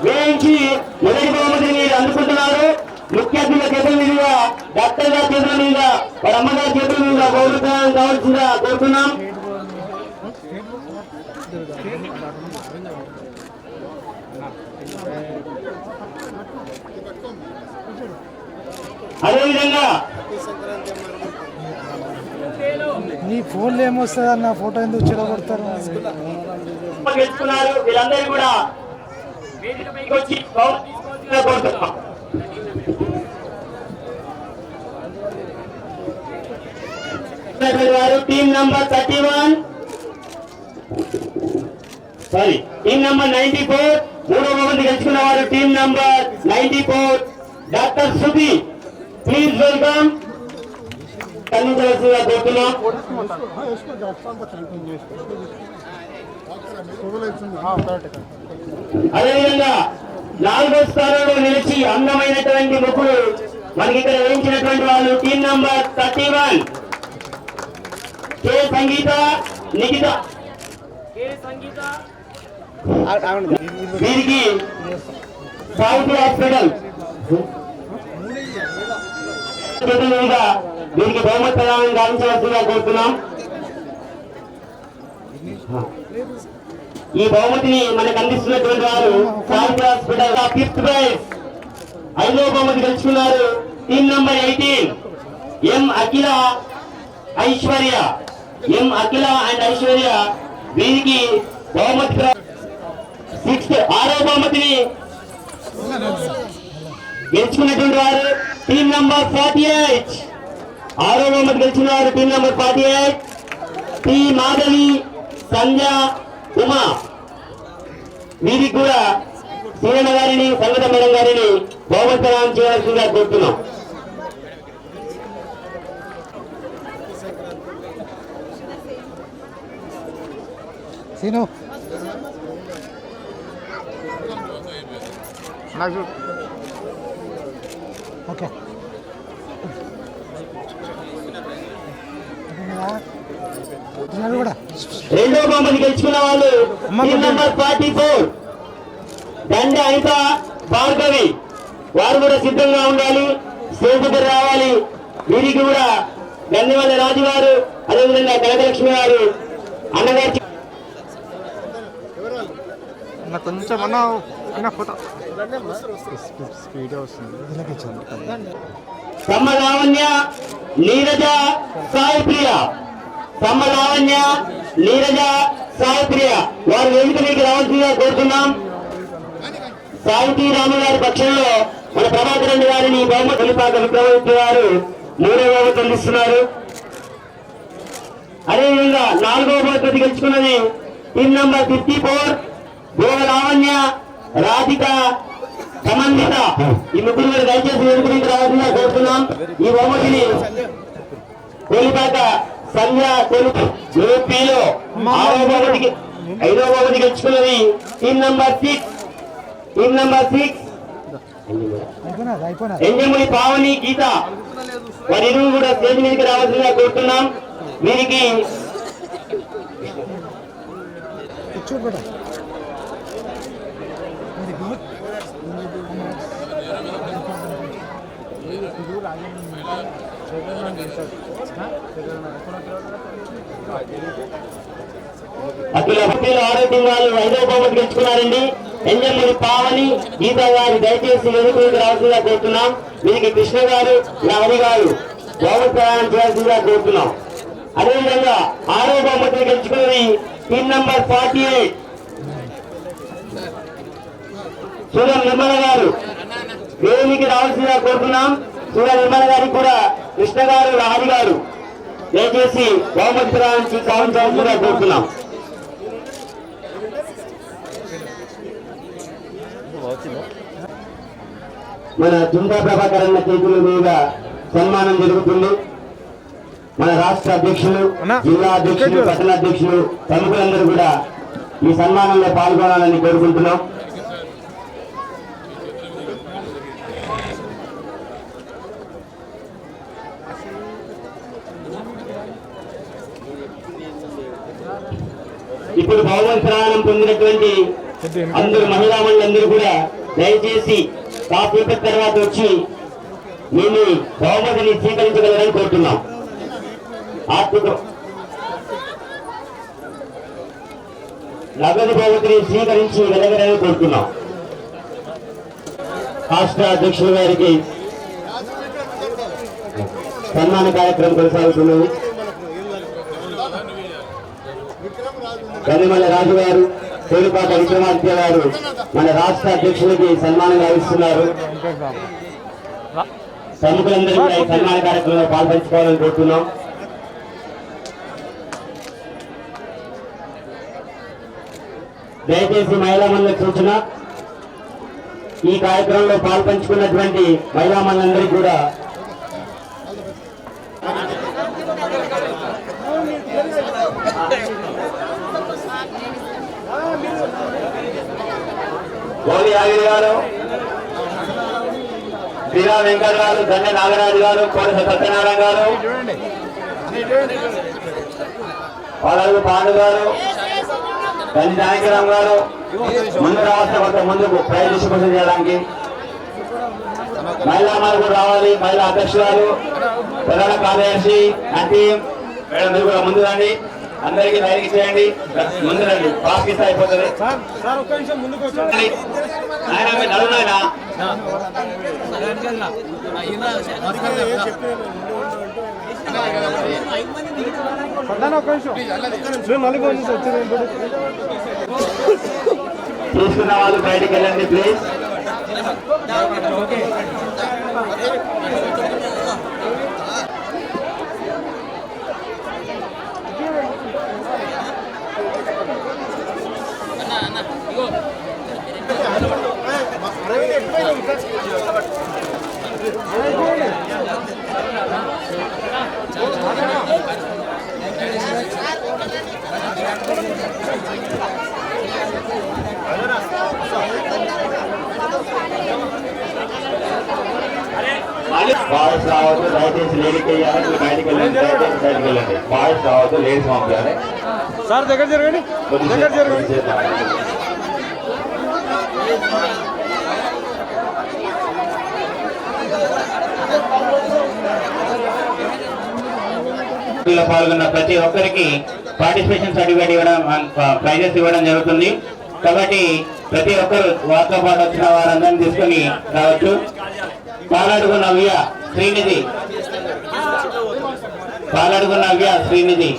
వేయించి మొదటి బహుమతిని మీరు అందుకుంటున్నారు. ముఖ్య అతిథుల చేతుల మీదుగా, డాక్టర్ గారి చేతుల మీదుగా, వాళ్ళ అమ్మగారి చేతుల మీదుగా గౌరవం కావాల్సిందిగా కోరుతున్నాం. అదేవిధంగా నీ ఫోన్లో ఏమొస్తుంది అన్న, ఫోటో ఎందుకు చెడగొడతారు? తెలుసుకున్నారు. వీళ్ళందరూ కూడా వేదిక పైకి వచ్చి కోరుతున్నాం. Team number 31, sorry team number 94 మూడవ బహుమతి గెలుచుకున్న వారు team number 94 doctor Sudhi. Please welcome. కన్నించవలసిందిగా కోరుతున్నాం. అదేవిధంగా 4వ స్థానంలో నిలిచి అందమైనటువంటి ముగ్గురు మనకి ఇక్కడ వేయించినటువంటి వాళ్ళు టీం నంబర్ 31 కే సంగీత నిఖిత. వీరికి సాహిత్య హాస్పిటల్ వీరికి బహుమతి ప్రదానం గావించవలసిందిగా కోరుతున్నాం. ఈ బహుమతిని మనకు అందిస్తున్నటువంటి వారు సాహిత్య హాస్పిటల్ 5th ప్రైజ్ 5వ బహుమతి గెలుచుకున్నారు team number 18 M Akhila Aishwarya. M Akhila and Aishwarya వీరికి బహుమతి 6వ బహుమతిని గెలుచుకున్నటువంటి వారు టీం నంబర్ 48. 6వ బహుమతి గెలిచిన వారు టీం నంబర్ 48 టి మాధవి సంధ్య ఉమా. వీరికి కూడా సీరణ గారిని సంగత మేడం గారిని బహుమతి ప్రదానం చేయవలసిందిగా కోరుతున్నాం. ఓకే 2వ బహుమతి గెలుచుకున్న వాళ్ళు టీం నంబర్ 44 దండ అనిత భార్గవి. వారు కూడా సిద్ధంగా ఉండాలి, స్టేజ్ దగ్గర రావాలి. వీరికి కూడా గండివల్లి రాజు గారు, అదేవిధంగా కనకలక్ష్మి గారు అన్నగారు కొంచెం అన్న ఫోటో స్పీడ్ వస్తుంది. సమ్మ లావణ్య నీరజ సాయిప్రియ. సమ్మ లావణ్య నీరజ సాయిప్రియ వారు వేదిక మీకు రావాల్సిందిగా కోరుతున్నాం. సాహితీ రాము గారి పక్షంలో మన ప్రభాకర్ రెడ్డి గారిని బహుమతి తొలిపాక విక్రమాదిత్య గారు 3వ బహుమతి అందిస్తున్నారు. అదేవిధంగా 4వ బహుమతి గెలుచుకున్నది టీం నంబర్ 54 భోగ లావణ్య రాధిక సమన్విత. ఈ ముగ్గురు కూడా దయచేసి వేదిక మీకు రావాల్సిందిగా కోరుతున్నాం. ఈ బహుమతిని కోలిపాక సంధ్య యూపీలో 6వ బహుమతికి 5వ బహుమతి గెలుచుకున్నది టీం నంబర్ 6 ఎంజముడి పావని గీత. వారిరువురు కూడా స్టేజ్ మీదకి రావాల్సిందిగా కోరుతున్నాం. వీరికి అఖిల భక్తుల ఆరోగ్యం వాళ్ళు 5వ బహుమతి గెలుచుకున్నారండి. ఎంజమ్మడి పావని గీత గారు దయచేసి వేదికలకు రావాల్సిందిగా కోరుతున్నాం. వీరికి కృష్ణ గారు హరి గారు బహుమతి ప్రదానం చేయాల్సిందిగా కోరుతున్నాం. అదేవిధంగా 6వ బహుమతిని గెలుచుకున్నది టీం నంబర్ 48 సూర్య నిర్మల గారు వేదికకి రావాల్సిందిగా కోరుతున్నాం. సూర్య నిర్మల గారికి కూడా కృష్ణ గారు హరి గారు దయచేసి బహుమతి ప్రదానానికి కావాల్సిందిగా కోరుతున్నాం. మన చుందా ప్రభాకర్ అన్న చేతుల మీద సన్మానం జరుగుతుంది. మన రాష్ట్ర అధ్యక్షులు, జిల్లా అధ్యక్షులు, పట్టణ అధ్యక్షులు ప్రముఖులందరూ కూడా ఈ సన్మానంలో పాల్గొనాలని కోరుకుంటున్నాం. ఇప్పుడు బహుమతి ప్రదానం పొందినటువంటి అందరూ మహిళా మండలందరూ కూడా దయచేసి కాసేపటి తర్వాత వచ్చి మేము బహుమతిని స్వీకరించగలరని కోరుతున్నాం. ఆర్థిక నగదు బహుమతిని స్వీకరించి వెళ్ళగలని కోరుతున్నాం. రాష్ట్ర అధ్యక్షుల గారికి సన్మాన కార్యక్రమం కొనసాగుతున్నది. గండిమల్ల రాజు గారు, కోలిపాక విక్రమాదిత్య గారు మన రాష్ట్ర అధ్యక్షులకి సన్మానం గావిస్తున్నారు. ప్రముఖులందరూ కూడా ఈ సన్మాన కార్యక్రమంలో పాల్పంచుకోవాలని కోరుతున్నాం. దయచేసి మహిళా మండలి సూచన, ఈ కార్యక్రమంలో పాల్పంచుకున్నటువంటి మహిళా మండలందరికీ కూడా గోలి ఆగిరి గారు, శ్రీరా వెంకట్ గారు, దండ నాగరాజు గారు, కోట సత్యనారాయణ గారు, వాళ్ళకు పాండు గారు, గంజి జానకిరామ్ గారు ముందు రావాల్సిన కొంత ముందుకు ప్రైజ్ డిస్ట్రిబ్యూషన్ చేయడానికి. మహిళా మార్పులు రావాలి. మహిళా అధ్యక్షురాలు, ప్రధాన కార్యదర్శి, అంటీం మేడం మీరు కూడా ముందు రండి. అందరికీ ధైర్యం చేయండి. ముందు రండి, పాస్ ఇస్తే అయిపోతుంది. ఆయన మీరు నడునాయన తీసుకున్న వాళ్ళు బయటికి వెళ్ళండి ప్లీజ్. బాయ్స్ రావద్దు, దయచేసి లేడీకి వెళ్ళాలి. మీరు బయటికి వెళ్ళండి, దయచేసి బయటికి వెళ్ళండి. బాయ్స్ రావద్దు, లేడీస్ పంపించాలి. సార్ దగ్గర జరగండి, దగ్గర జరగండి. పాల్గొన్న ప్రతి ఒక్కరికి పార్టిసిపేషన్ సర్టిఫికేట్ ఇవ్వడం, ప్రైజెస్ ఇవ్వడం జరుగుతుంది. కాబట్టి ప్రతి ఒక్కరు వారితో పాటు వచ్చిన వారందరినీ తీసుకొని రావచ్చు. పాలాడుగు నవ్య శ్రీనిధి, పాలాడుగు నవ్య శ్రీనిధి.